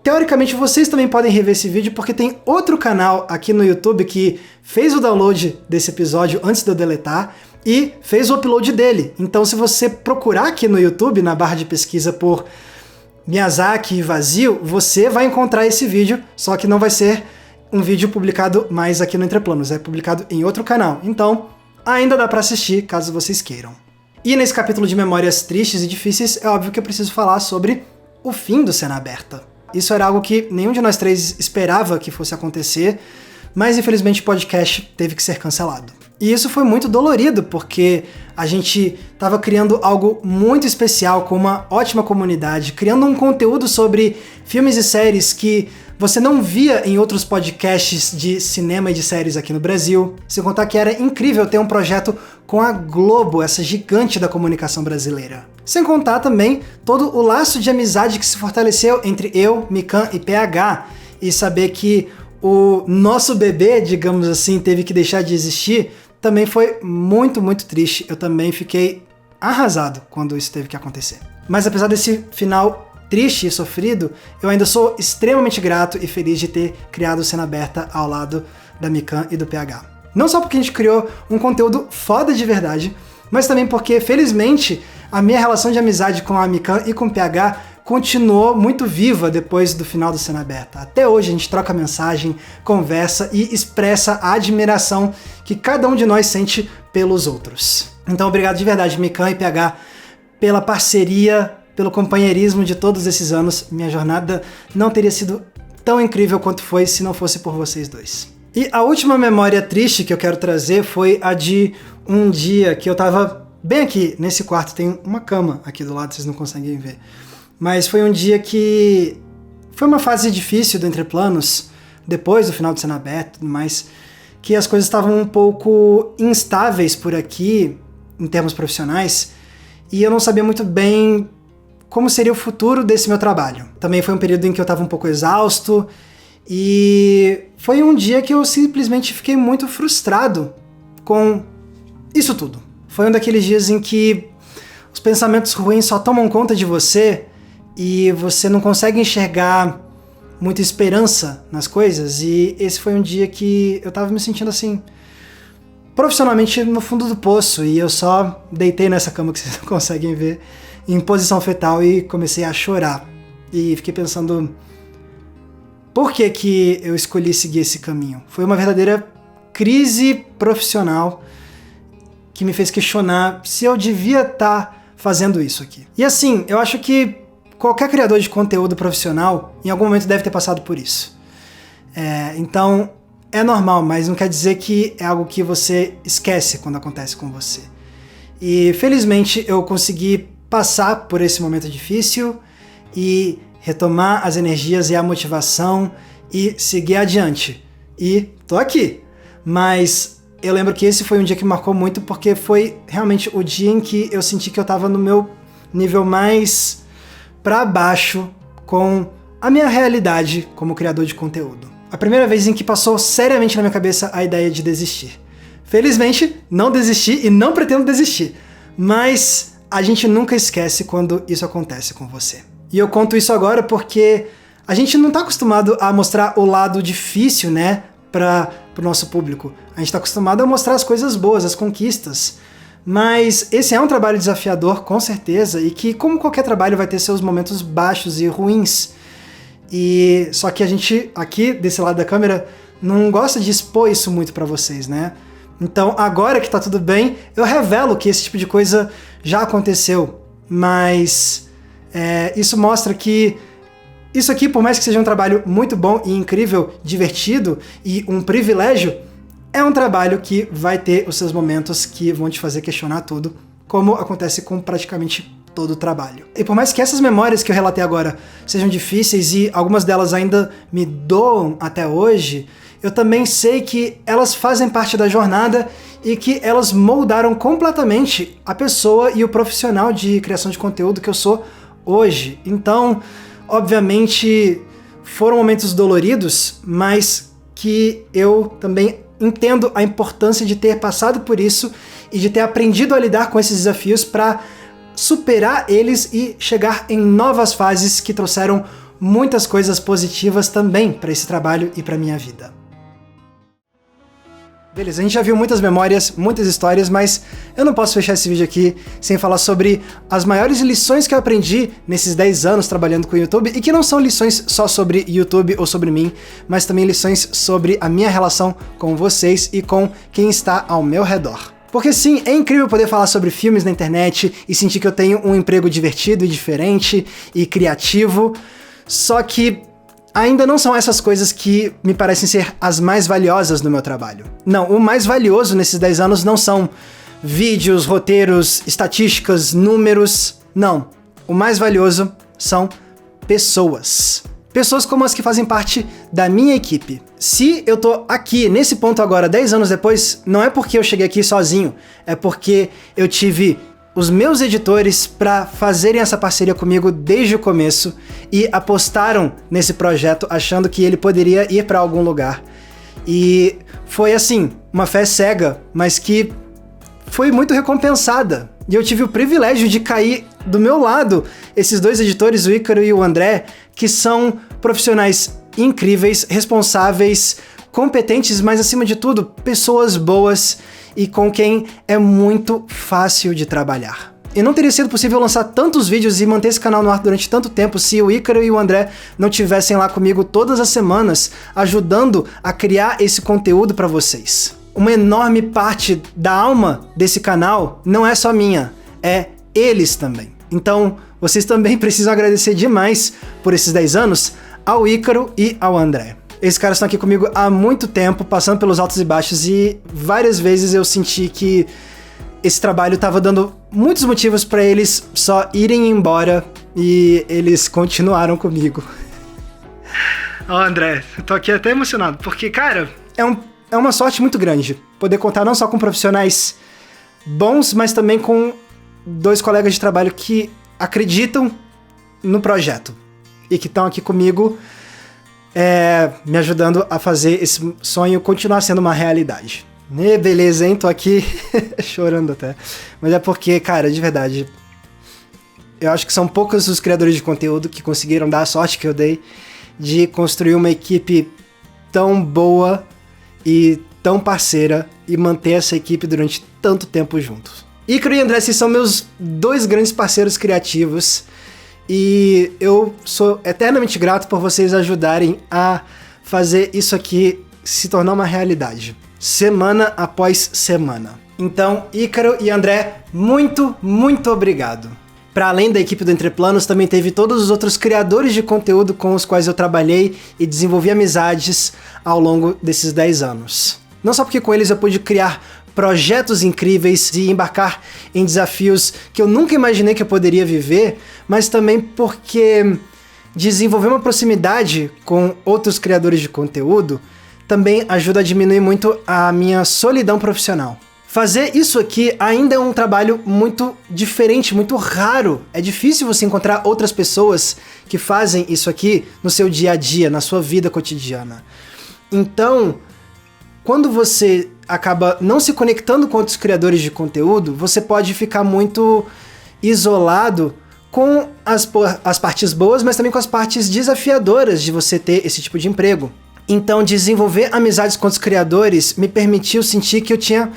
Speaker 1: teoricamente, vocês também podem rever esse vídeo, porque tem outro canal aqui no YouTube que fez o download desse episódio antes de eu deletar e fez o upload dele. Então, se você procurar aqui no YouTube, na barra de pesquisa por Miyazaki e vazio, você vai encontrar esse vídeo, só que não vai ser um vídeo publicado mais aqui no Entre Planos, é publicado em outro canal. Então, ainda dá pra assistir, caso vocês queiram. E nesse capítulo de memórias tristes e difíceis, é óbvio que eu preciso falar sobre o fim do Cena Aberta. Isso era algo que nenhum de nós três esperava que fosse acontecer, mas infelizmente o podcast teve que ser cancelado. E isso foi muito dolorido, porque a gente estava criando algo muito especial com uma ótima comunidade, criando um conteúdo sobre filmes e séries que você não via em outros podcasts de cinema e de séries aqui no Brasil. Sem contar que era incrível ter um projeto com a Globo, essa gigante da comunicação brasileira. Sem contar também todo o laço de amizade que se fortaleceu entre eu, Mikan e PH, e saber que o nosso bebê, digamos assim, teve que deixar de existir, também foi muito, muito triste. Eu também fiquei arrasado quando isso teve que acontecer. Mas apesar desse final triste e sofrido, eu ainda sou extremamente grato e feliz de ter criado o Cena Aberta ao lado da Mikan e do PH. Não só porque a gente criou um conteúdo foda de verdade, mas também porque, felizmente, a minha relação de amizade com a Mikan e com o PH continuou muito viva depois do final do Cena Aberta. Até hoje a gente troca mensagem, conversa e expressa a admiração que cada um de nós sente pelos outros. Então obrigado de verdade, Mikan e PH, pela parceria, pelo companheirismo de todos esses anos. Minha jornada não teria sido tão incrível quanto foi se não fosse por vocês dois. E a última memória triste que eu quero trazer foi a de um dia que eu tava bem aqui, nesse quarto, tem uma cama aqui do lado, vocês não conseguem ver. Mas foi um dia que foi uma fase difícil do Entre Planos, depois do final do Cena Aberta e tudo mais, que as coisas estavam um pouco instáveis por aqui, em termos profissionais, e eu não sabia muito bem como seria o futuro desse meu trabalho. Também foi um período em que eu estava um pouco exausto e foi um dia que eu simplesmente fiquei muito frustrado com isso tudo. Foi um daqueles dias em que os pensamentos ruins só tomam conta de você e você não consegue enxergar muita esperança nas coisas, e esse foi um dia que eu tava me sentindo assim, profissionalmente no fundo do poço, e eu só deitei nessa cama que vocês não conseguem ver, em posição fetal, e comecei a chorar. E fiquei pensando, por que que eu escolhi seguir esse caminho? Foi uma verdadeira crise profissional que me fez questionar se eu devia estar fazendo isso aqui. E assim, eu acho que qualquer criador de conteúdo profissional, em algum momento deve ter passado por isso. Então, é normal, mas não quer dizer que é algo que você esquece quando acontece com você. E, felizmente, eu consegui passar por esse momento difícil e retomar as energias e a motivação e seguir adiante. E tô aqui. Mas eu lembro que esse foi um dia que me marcou muito, porque foi realmente o dia em que eu senti que eu tava no meu nível mais para baixo com a minha realidade como criador de conteúdo. A primeira vez em que passou seriamente na minha cabeça a ideia de desistir. Felizmente, não desisti e não pretendo desistir, mas a gente nunca esquece quando isso acontece com você. E eu conto isso agora porque a gente não tá acostumado a mostrar o lado difícil, né, para o nosso público. A gente tá acostumado a mostrar as coisas boas, as conquistas. Mas esse é um trabalho desafiador, com certeza, e que, como qualquer trabalho, vai ter seus momentos baixos e ruins. E só que a gente, aqui, desse lado da câmera, não gosta de expor isso muito pra vocês, né? Então, agora que tá tudo bem, eu revelo que esse tipo de coisa já aconteceu. Mas isso mostra que isso aqui, por mais que seja um trabalho muito bom e incrível, divertido e um privilégio, é um trabalho que vai ter os seus momentos que vão te fazer questionar tudo, como acontece com praticamente todo o trabalho. E por mais que essas memórias que eu relatei agora sejam difíceis e algumas delas ainda me doam até hoje, eu também sei que elas fazem parte da jornada e que elas moldaram completamente a pessoa e o profissional de criação de conteúdo que eu sou hoje. Então, obviamente, foram momentos doloridos, mas que eu também entendo a importância de ter passado por isso e de ter aprendido a lidar com esses desafios para superar eles e chegar em novas fases que trouxeram muitas coisas positivas também para esse trabalho e para minha vida. Beleza, a gente já viu muitas memórias, muitas histórias, mas eu não posso fechar esse vídeo aqui sem falar sobre as maiores lições que eu aprendi nesses 10 anos trabalhando com o YouTube, e que não são lições só sobre YouTube ou sobre mim, mas também lições sobre a minha relação com vocês e com quem está ao meu redor. Porque sim, é incrível poder falar sobre filmes na internet e sentir que eu tenho um emprego divertido e diferente e criativo, só que ainda não são essas coisas que me parecem ser as mais valiosas no meu trabalho. Não, o mais valioso nesses 10 anos não são vídeos, roteiros, estatísticas, números. Não, o mais valioso são pessoas. Pessoas como as que fazem parte da minha equipe. Se eu tô aqui, nesse ponto agora, 10 anos depois, não é porque eu cheguei aqui sozinho, é porque eu tive os meus editores para fazerem essa parceria comigo desde o começo e apostaram nesse projeto achando que ele poderia ir para algum lugar. E foi assim, uma fé cega, mas que foi muito recompensada. E eu tive o privilégio de cair do meu lado esses dois editores, o Ícaro e o André, que são profissionais incríveis, responsáveis, competentes, mas acima de tudo, pessoas boas e com quem é muito fácil de trabalhar. E não teria sido possível lançar tantos vídeos e manter esse canal no ar durante tanto tempo se o Ícaro e o André não tivessem lá comigo todas as semanas, ajudando a criar esse conteúdo para vocês. Uma enorme parte da alma desse canal não é só minha, é eles também. Então, vocês também precisam agradecer demais por esses 10 anos ao Ícaro e ao André. Esses caras estão aqui comigo há muito tempo, passando pelos altos e baixos, e várias vezes eu senti que esse trabalho estava dando muitos motivos para eles só irem embora, e eles continuaram comigo. Ó, André, eu tô aqui até emocionado, porque, cara, é uma sorte muito grande poder contar não só com profissionais bons, mas também com dois colegas de trabalho que acreditam no projeto e que estão aqui comigo me ajudando a fazer esse sonho continuar sendo uma realidade. E beleza, hein? Tô aqui chorando até. Mas é porque, cara, de verdade, eu acho que são poucos os criadores de conteúdo que conseguiram dar a sorte que eu dei de construir uma equipe tão boa e tão parceira e manter essa equipe durante tanto tempo juntos. Ícaro e André, esses são meus 2 grandes parceiros criativos e eu sou eternamente grato por vocês ajudarem a fazer isso aqui se tornar uma realidade, semana após semana. Então, Ícaro e André, muito, muito obrigado. Para além da equipe do Entreplanos, também teve todos os outros criadores de conteúdo com os quais eu trabalhei e desenvolvi amizades ao longo desses 10 anos. Não só porque com eles eu pude criar projetos incríveis e embarcar em desafios que eu nunca imaginei que eu poderia viver, mas também porque desenvolver uma proximidade com outros criadores de conteúdo também ajuda a diminuir muito a minha solidão profissional. Fazer isso aqui ainda é um trabalho muito diferente, muito raro. É difícil você encontrar outras pessoas que fazem isso aqui no seu dia a dia, na sua vida cotidiana. Então, quando você acaba não se conectando com outros criadores de conteúdo, você pode ficar muito isolado com as partes boas, mas também com as partes desafiadoras de você ter esse tipo de emprego. Então, desenvolver amizades com os criadores me permitiu sentir que eu tinha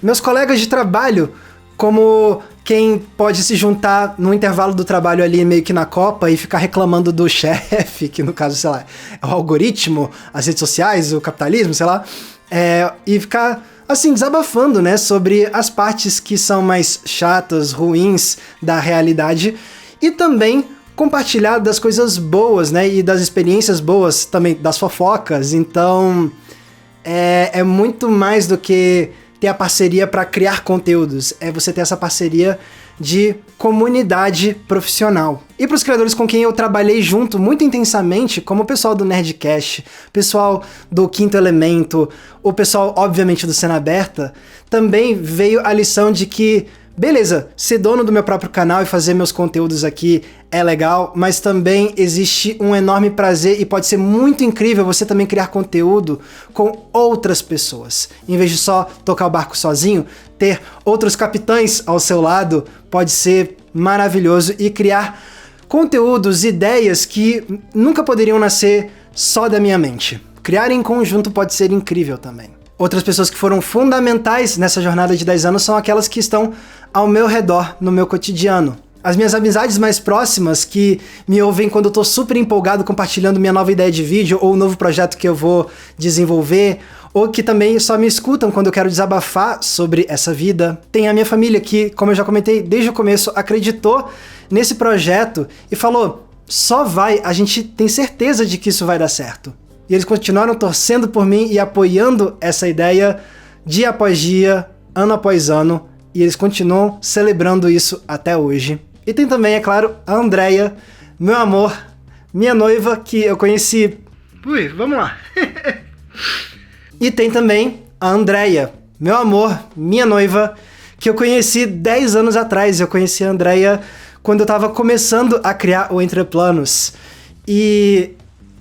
Speaker 1: meus colegas de trabalho como quem pode se juntar no intervalo do trabalho ali meio que na copa e ficar reclamando do chefe, que no caso, sei lá, é o algoritmo, as redes sociais, o capitalismo, sei lá, e ficar, assim, desabafando, né, sobre as partes que são mais chatas, ruins da realidade e também compartilhar das coisas boas, né, e das experiências boas também, das fofocas. Então, é muito mais do que ter a parceria para criar conteúdos, é você ter essa parceria de comunidade profissional. E para os criadores com quem eu trabalhei junto muito intensamente, como o pessoal do Nerdcast, pessoal do Quinto Elemento, o pessoal, obviamente, do Cena Aberta, também veio a lição de que, beleza, ser dono do meu próprio canal e fazer meus conteúdos aqui é legal, mas também existe um enorme prazer e pode ser muito incrível você também criar conteúdo com outras pessoas. Em vez de só tocar o barco sozinho, ter outros capitães ao seu lado pode ser maravilhoso e criar conteúdos, ideias que nunca poderiam nascer só da minha mente. Criar em conjunto pode ser incrível também. Outras pessoas que foram fundamentais nessa jornada de 10 anos são aquelas que estão ao meu redor, no meu cotidiano. As minhas amizades mais próximas que me ouvem quando eu tô super empolgado compartilhando minha nova ideia de vídeo ou o novo projeto que eu vou desenvolver, ou que também só me escutam quando eu quero desabafar sobre essa vida. Tem a minha família que, como eu já comentei desde o começo, acreditou nesse projeto e falou, só vai, a gente tem certeza de que isso vai dar certo. E eles continuaram torcendo por mim e apoiando essa ideia dia após dia, ano após ano, e eles continuam celebrando isso até hoje. E tem também, é claro, a Andrea, meu amor, minha noiva, que eu conheci... Ui, vamos lá. E tem também a Andrea, meu amor, minha noiva, que eu conheci 10 anos atrás. Eu conheci a Andrea quando eu tava começando a criar o Entreplanos. E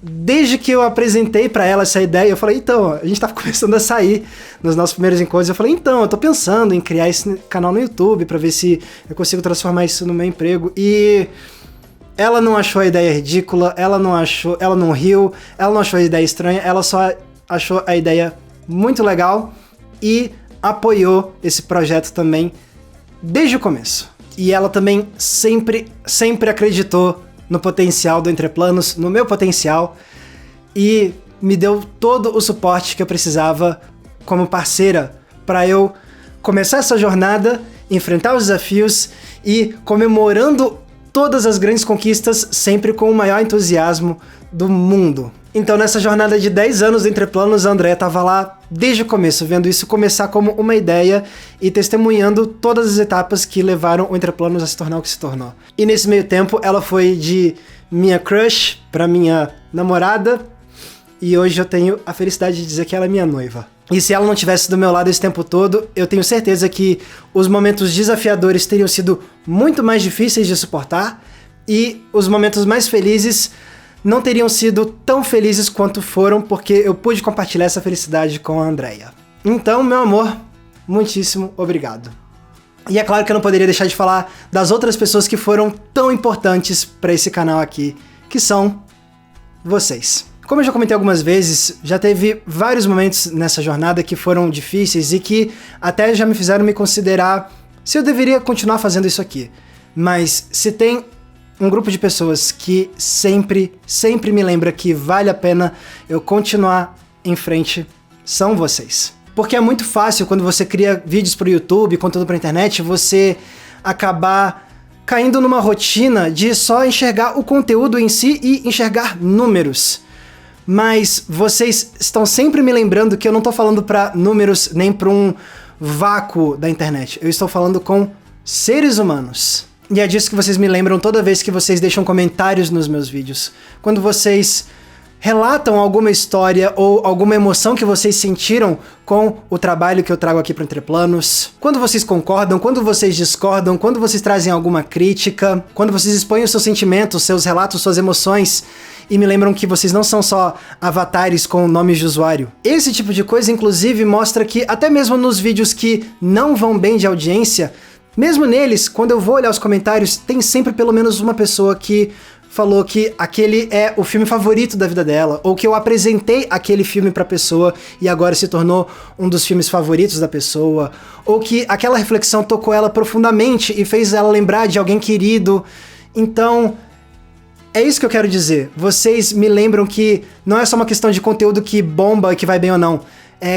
Speaker 1: desde que eu apresentei pra ela essa ideia, eu falei, então, a gente tava começando a sair nos nossos primeiros encontros, eu falei, então, eu tô pensando em criar esse canal no YouTube pra ver se eu consigo transformar isso no meu emprego. E ela não achou a ideia ridícula, ela não riu, ela não achou a ideia estranha, ela só achou a ideia muito legal e apoiou esse projeto também desde o começo. E ela também sempre acreditou no potencial do Entreplanos, no meu potencial, e me deu todo o suporte que eu precisava como parceira para eu começar essa jornada, enfrentar os desafios e comemorando todas as grandes conquistas sempre com o maior entusiasmo do mundo. Então, nessa jornada de 10 anos do Entreplanos, a Andrea estava lá desde o começo, vendo isso começar como uma ideia e testemunhando todas as etapas que levaram o Entreplanos a se tornar o que se tornou. E nesse meio tempo, ela foi de minha crush para minha namorada, e hoje eu tenho a felicidade de dizer que ela é minha noiva. E se ela não tivesse do meu lado esse tempo todo, eu tenho certeza que os momentos desafiadores teriam sido muito mais difíceis de suportar, E os momentos mais felizes não teriam sido tão felizes quanto foram, porque eu pude compartilhar essa felicidade com a Andrea. Então, meu amor, muitíssimo obrigado. E é claro que eu não poderia deixar de falar das outras pessoas que foram tão importantes para esse canal aqui, que são vocês. Como eu já comentei algumas vezes, já teve vários momentos nessa jornada que foram difíceis e que até já me fizeram me considerar se eu deveria continuar fazendo isso aqui. Mas se tem um grupo de pessoas que sempre me lembra que vale a pena eu continuar em frente, são vocês. Porque é muito fácil quando você cria vídeos pro YouTube, conteúdo pra internet, você acabar caindo numa rotina de só enxergar o conteúdo em si e enxergar números. Mas vocês estão sempre me lembrando que eu não tô falando pra números nem pra um vácuo da internet. Eu estou falando com seres humanos. E é disso que vocês me lembram toda vez que vocês deixam comentários nos meus vídeos. Quando vocês relatam alguma história ou alguma emoção que vocês sentiram com o trabalho que eu trago aqui para Entre Planos. Quando vocês concordam, quando vocês discordam, quando vocês trazem alguma crítica, quando vocês expõem os seus sentimentos, seus relatos, suas emoções e me lembram que vocês não são só avatares com nomes de usuário. Esse tipo de coisa, inclusive, mostra que até mesmo nos vídeos que não vão bem de audiência, mesmo neles, quando eu vou olhar os comentários, tem sempre pelo menos uma pessoa que falou que aquele é o filme favorito da vida dela, ou que eu apresentei aquele filme pra pessoa e agora se tornou um dos filmes favoritos da pessoa, ou que aquela reflexão tocou ela profundamente e fez ela lembrar de alguém querido. Então, é isso que eu quero dizer. Vocês me lembram que não é só uma questão de conteúdo que bomba e que vai bem ou não.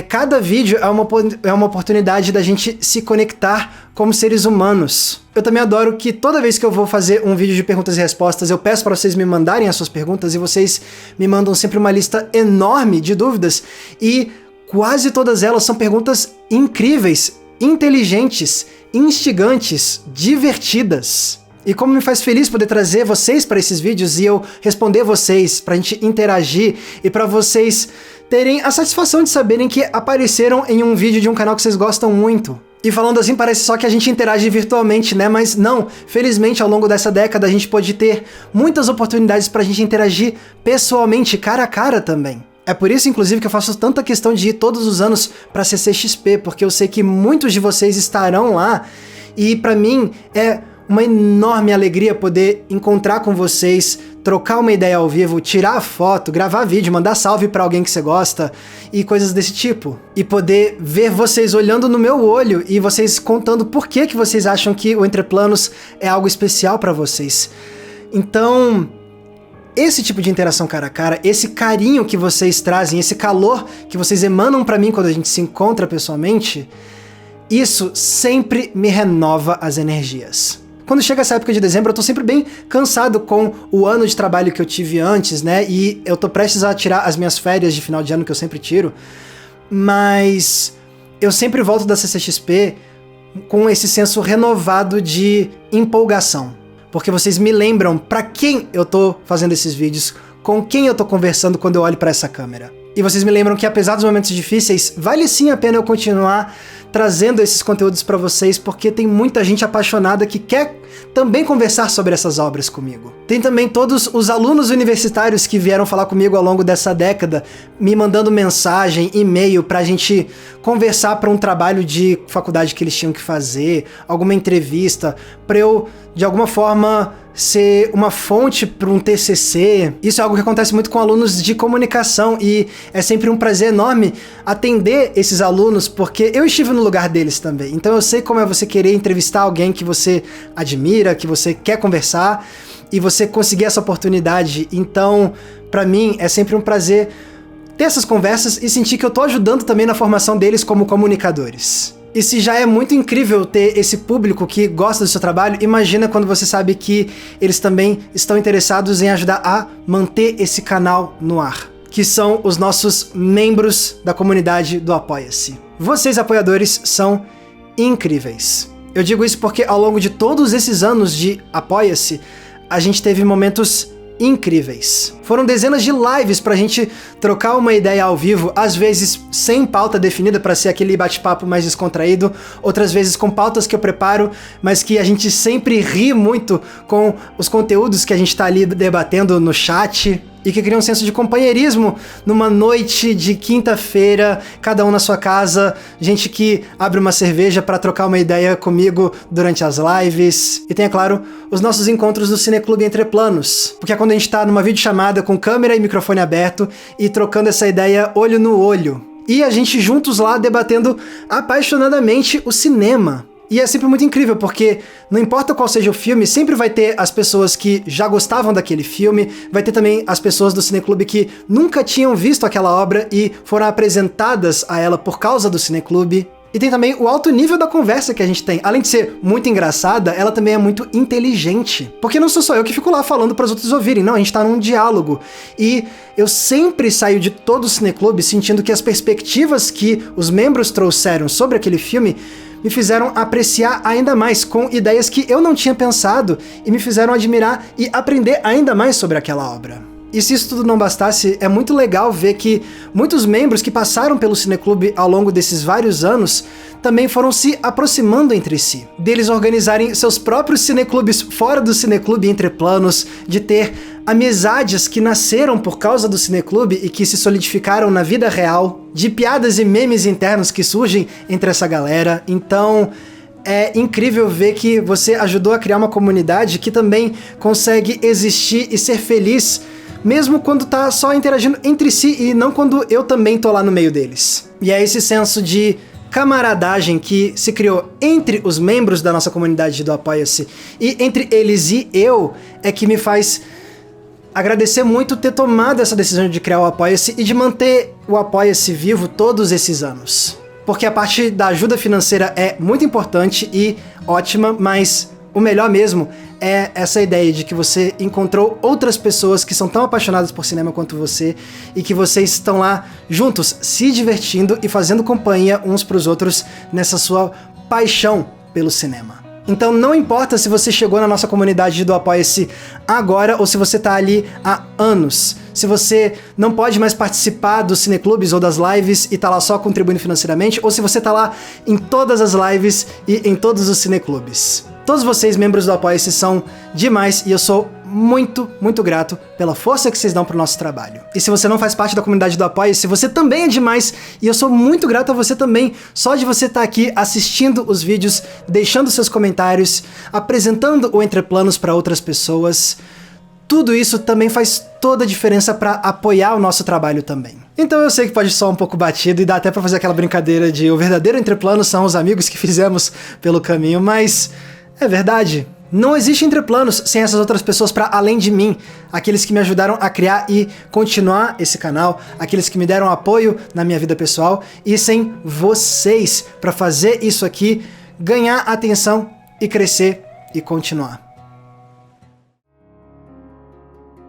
Speaker 1: Cada vídeo é uma oportunidade da gente se conectar como seres humanos. Eu também adoro que toda vez que eu vou fazer um vídeo de perguntas e respostas, eu peço para vocês me mandarem as suas perguntas e vocês me mandam sempre uma lista enorme de dúvidas e quase todas elas são perguntas incríveis, inteligentes, instigantes, divertidas. E como me faz feliz poder trazer vocês para esses vídeos e eu responder vocês, pra gente interagir e pra vocês terem a satisfação de saberem que apareceram em um vídeo de um canal que vocês gostam muito. E falando assim, parece só que a gente interage virtualmente, né? Mas não, felizmente ao longo dessa década a gente pode ter muitas oportunidades pra gente interagir pessoalmente, cara a cara também. É por isso, inclusive, que eu faço tanta questão de ir todos os anos pra CCXP, porque eu sei que muitos de vocês estarão lá e pra mim é uma enorme alegria poder encontrar com vocês, trocar uma ideia ao vivo, tirar foto, gravar vídeo, mandar salve pra alguém que você gosta e coisas desse tipo. E poder ver vocês olhando no meu olho e vocês contando por que vocês acham que o Entre Planos é algo especial pra vocês. Então, esse tipo de interação cara a cara, esse carinho que vocês trazem, esse calor que vocês emanam pra mim quando a gente se encontra pessoalmente, isso sempre me renova as energias. Quando chega essa época de dezembro, eu tô sempre bem cansado com o ano de trabalho que eu tive antes, né? E eu tô prestes a tirar as minhas férias de final de ano, que eu sempre tiro. Mas eu sempre volto da CCXP com esse senso renovado de empolgação. Porque vocês me lembram pra quem eu tô fazendo esses vídeos, com quem eu tô conversando quando eu olho pra essa câmera. E vocês me lembram que apesar dos momentos difíceis, vale sim a pena eu continuar trazendo esses conteúdos pra vocês, porque tem muita gente apaixonada que quer também conversar sobre essas obras comigo. Tem também todos os alunos universitários que vieram falar comigo ao longo dessa década, me mandando mensagem, e-mail pra gente conversar pra um trabalho de faculdade que eles tinham que fazer, alguma entrevista, pra eu, de alguma forma, ser uma fonte para um TCC. Isso é algo que acontece muito com alunos de comunicação e é sempre um prazer enorme atender esses alunos, porque eu estive no lugar deles também. Então eu sei como é você querer entrevistar alguém que você admira, que você quer conversar e você conseguir essa oportunidade. Então, para mim, é sempre um prazer ter essas conversas e sentir que eu tô ajudando também na formação deles como comunicadores. E se já é muito incrível ter esse público que gosta do seu trabalho, imagina quando você sabe que eles também estão interessados em ajudar a manter esse canal no ar, que são os nossos membros da comunidade do Apoia-se. Vocês, apoiadores, são incríveis. Eu digo isso porque ao longo de todos esses anos de Apoia-se, a gente teve momentos incríveis. Foram dezenas de lives pra gente trocar uma ideia ao vivo, às vezes sem pauta definida pra ser aquele bate-papo mais descontraído, outras vezes com pautas que eu preparo, mas que a gente sempre ri muito com os conteúdos que a gente tá ali debatendo no chat, e que cria um senso de companheirismo numa noite de quinta-feira, cada um na sua casa, gente que abre uma cerveja para trocar uma ideia comigo durante as lives. E tem, é claro, os nossos encontros do Cineclube Entre Planos, porque é quando a gente tá numa videochamada com câmera e microfone aberto e trocando essa ideia olho no olho. E a gente juntos lá debatendo apaixonadamente o cinema. E é sempre muito incrível, porque não importa qual seja o filme, sempre vai ter as pessoas que já gostavam daquele filme, vai ter também as pessoas do Cineclube que nunca tinham visto aquela obra e foram apresentadas a ela por causa do Cineclube. E tem também o alto nível da conversa que a gente tem. Além de ser muito engraçada, ela também é muito inteligente. Porque não sou só eu que fico lá falando para os outros ouvirem, não, a gente tá num diálogo. E eu sempre saio de todo o Cineclube sentindo que as perspectivas que os membros trouxeram sobre aquele filme me fizeram apreciar ainda mais, com ideias que eu não tinha pensado, e me fizeram admirar e aprender ainda mais sobre aquela obra. E se isso tudo não bastasse, é muito legal ver que muitos membros que passaram pelo Cineclube ao longo desses vários anos também foram se aproximando entre si, deles organizarem seus próprios cineclubes fora do Cineclube Entre Planos, de ter amizades que nasceram por causa do Cineclube e que se solidificaram na vida real, de piadas e memes internos que surgem entre essa galera. Então é incrível ver que você ajudou a criar uma comunidade que também consegue existir e ser feliz, mesmo quando tá só interagindo entre si e não quando eu também tô lá no meio deles. E é esse senso de camaradagem que se criou entre os membros da nossa comunidade do Apoia-se e entre eles e eu é que me faz agradecer muito ter tomado essa decisão de criar o Apoia-se e de manter o Apoia-se vivo todos esses anos. Porque a parte da ajuda financeira é muito importante e ótima, mas o melhor mesmo é essa ideia de que você encontrou outras pessoas que são tão apaixonadas por cinema quanto você e que vocês estão lá juntos, se divertindo e fazendo companhia uns pros outros nessa sua paixão pelo cinema. Então não importa se você chegou na nossa comunidade do Apoia-se agora ou se você tá ali há anos. Se você não pode mais participar dos cineclubes ou das lives e tá lá só contribuindo financeiramente, ou se você tá lá em todas as lives e em todos os cineclubes. Todos vocês, membros do Apoia-se, são demais e eu sou muito, muito grato pela força que vocês dão pro nosso trabalho. E se você não faz parte da comunidade do Apoia-se, você também é demais e eu sou muito grato a você também, só de você estar aqui assistindo os vídeos, deixando seus comentários, apresentando o Entre Planos para outras pessoas. Tudo isso também faz toda a diferença para apoiar o nosso trabalho também. Então eu sei que pode soar um pouco batido e dá até para fazer aquela brincadeira de o verdadeiro Entre Planos são os amigos que fizemos pelo caminho, mas é verdade. Não existe Entre Planos sem essas outras pessoas para além de mim, aqueles que me ajudaram a criar e continuar esse canal, aqueles que me deram apoio na minha vida pessoal, e sem vocês para fazer isso aqui ganhar atenção e crescer e continuar.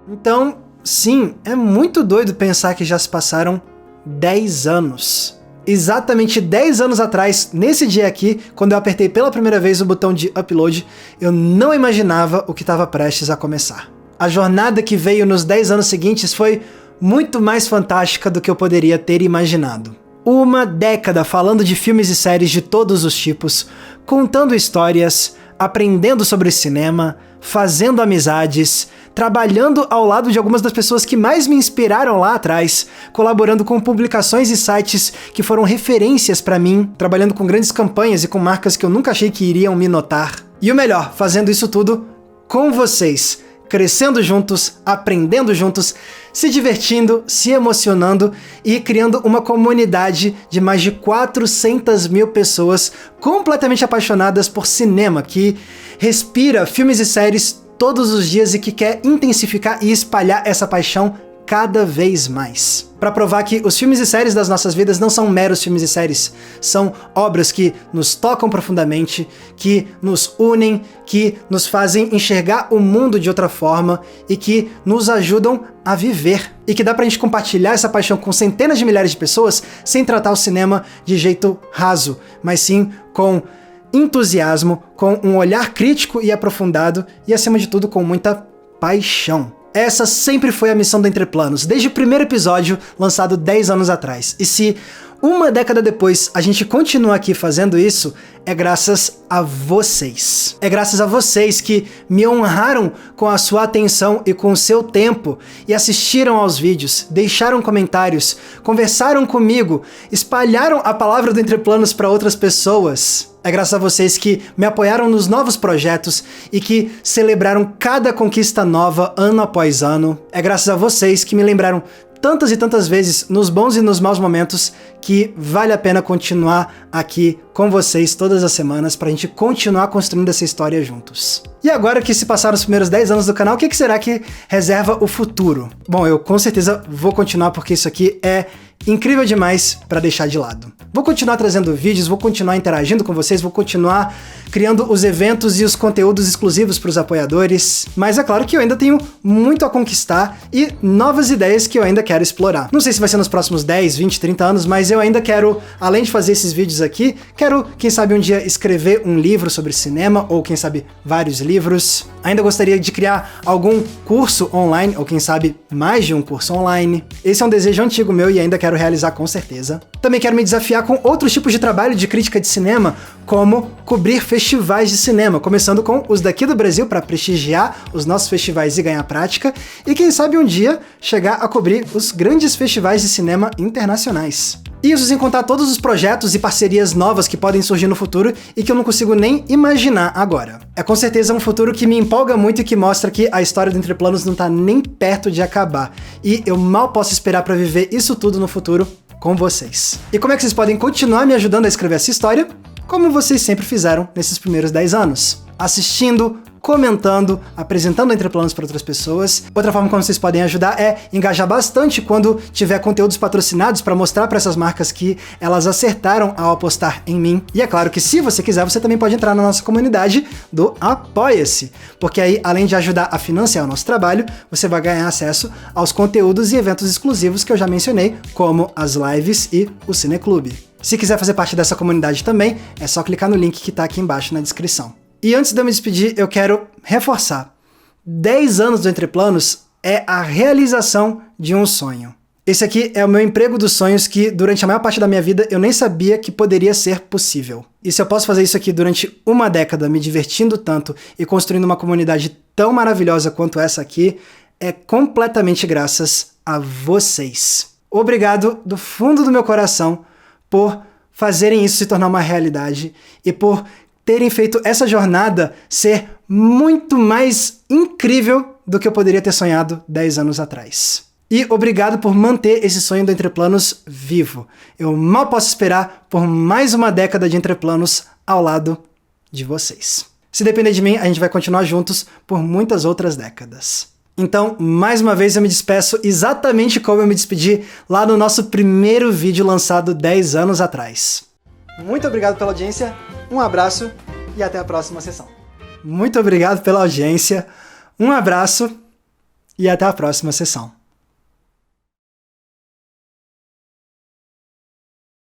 Speaker 1: Então, sim, é muito doido pensar que já se passaram 10 anos. Exatamente 10 anos atrás, nesse dia aqui, quando eu apertei pela primeira vez o botão de upload, eu não imaginava o que estava prestes a começar. A jornada que veio nos 10 anos seguintes foi muito mais fantástica do que eu poderia ter imaginado. Uma década falando de filmes e séries de todos os tipos, contando histórias, aprendendo sobre cinema, fazendo amizades, trabalhando ao lado de algumas das pessoas que mais me inspiraram lá atrás, colaborando com publicações e sites que foram referências pra mim, trabalhando com grandes campanhas e com marcas que eu nunca achei que iriam me notar. E o melhor, fazendo isso tudo com vocês, crescendo juntos, aprendendo juntos, se divertindo, se emocionando e criando uma comunidade de mais de 400 mil pessoas completamente apaixonadas por cinema, que respira filmes e séries todos os dias e que quer intensificar e espalhar essa paixão cada vez mais. Para provar que os filmes e séries das nossas vidas não são meros filmes e séries, são obras que nos tocam profundamente, que nos unem, que nos fazem enxergar o mundo de outra forma e que nos ajudam a viver. E que dá pra gente compartilhar essa paixão com centenas de milhares de pessoas sem tratar o cinema de jeito raso, mas sim com entusiasmo, com um olhar crítico e aprofundado e, acima de tudo, com muita paixão. Essa sempre foi a missão do Entre Planos, desde o primeiro episódio, lançado 10 anos atrás. E se uma década depois a gente continua aqui fazendo isso, é graças a vocês. É graças a vocês que me honraram com a sua atenção e com o seu tempo e assistiram aos vídeos, deixaram comentários, conversaram comigo, espalharam a palavra do Entre Planos para outras pessoas. É graças a vocês que me apoiaram nos novos projetos e que celebraram cada conquista nova ano após ano. É graças a vocês que me lembraram tantas e tantas vezes, nos bons e nos maus momentos, que vale a pena continuar aqui com vocês todas as semanas pra gente continuar construindo essa história juntos. E agora que se passaram os primeiros 10 anos do canal, o que será que reserva o futuro? Bom, eu com certeza vou continuar porque isso aqui é incrível demais para deixar de lado. Vou continuar trazendo vídeos, vou continuar interagindo com vocês, vou continuar criando os eventos e os conteúdos exclusivos para os apoiadores, mas é claro que eu ainda tenho muito a conquistar e novas ideias que eu ainda quero explorar. Não sei se vai ser nos próximos 10, 20, 30 anos, mas eu ainda quero, além de fazer esses vídeos aqui, quero, quem sabe, um dia escrever um livro sobre cinema, ou quem sabe, vários livros. Ainda gostaria de criar algum curso online, ou quem sabe, mais de um curso online. Esse é um desejo antigo meu e ainda quero realizar com certeza. Também quero me desafiar com outros tipos de trabalho de crítica de cinema, como cobrir festivais de cinema, começando com os daqui do Brasil para prestigiar os nossos festivais e ganhar prática, e quem sabe um dia chegar a cobrir os grandes festivais de cinema internacionais. Isso sem contar todos os projetos e parcerias novas que podem surgir no futuro e que eu não consigo nem imaginar agora. É com certeza um futuro que me empolga muito e que mostra que a história do Entre Planos não tá nem perto de acabar. E eu mal posso esperar para viver isso tudo no futuro com vocês. E como é que vocês podem continuar me ajudando a escrever essa história? Como vocês sempre fizeram nesses primeiros 10 anos. Assistindo, comentando, apresentando Entre Planos para outras pessoas. Outra forma como vocês podem ajudar é engajar bastante quando tiver conteúdos patrocinados para mostrar para essas marcas que elas acertaram ao apostar em mim. E é claro que se você quiser, você também pode entrar na nossa comunidade do Apoia-se, porque aí, além de ajudar a financiar o nosso trabalho, você vai ganhar acesso aos conteúdos e eventos exclusivos que eu já mencionei, como as lives e o Cineclube. Se quiser fazer parte dessa comunidade também, é só clicar no link que está aqui embaixo na descrição. E antes de eu me despedir, eu quero reforçar. 10 anos do Entre Planos é a realização de um sonho. Esse aqui é o meu emprego dos sonhos que, durante a maior parte da minha vida, eu nem sabia que poderia ser possível. E se eu posso fazer isso aqui durante uma década, me divertindo tanto e construindo uma comunidade tão maravilhosa quanto essa aqui, é completamente graças a vocês. Obrigado do fundo do meu coração por fazerem isso se tornar uma realidade e por terem feito essa jornada ser muito mais incrível do que eu poderia ter sonhado 10 anos atrás. E obrigado por manter esse sonho do Entre Planos vivo. Eu mal posso esperar por mais uma década de Entre Planos ao lado de vocês. Se depender de mim, a gente vai continuar juntos por muitas outras décadas. Então, mais uma vez eu me despeço exatamente como eu me despedi lá no nosso primeiro vídeo lançado 10 anos atrás. Muito obrigado pela audiência, um abraço e até a próxima sessão. Muito obrigado pela audiência, um abraço e até a próxima sessão.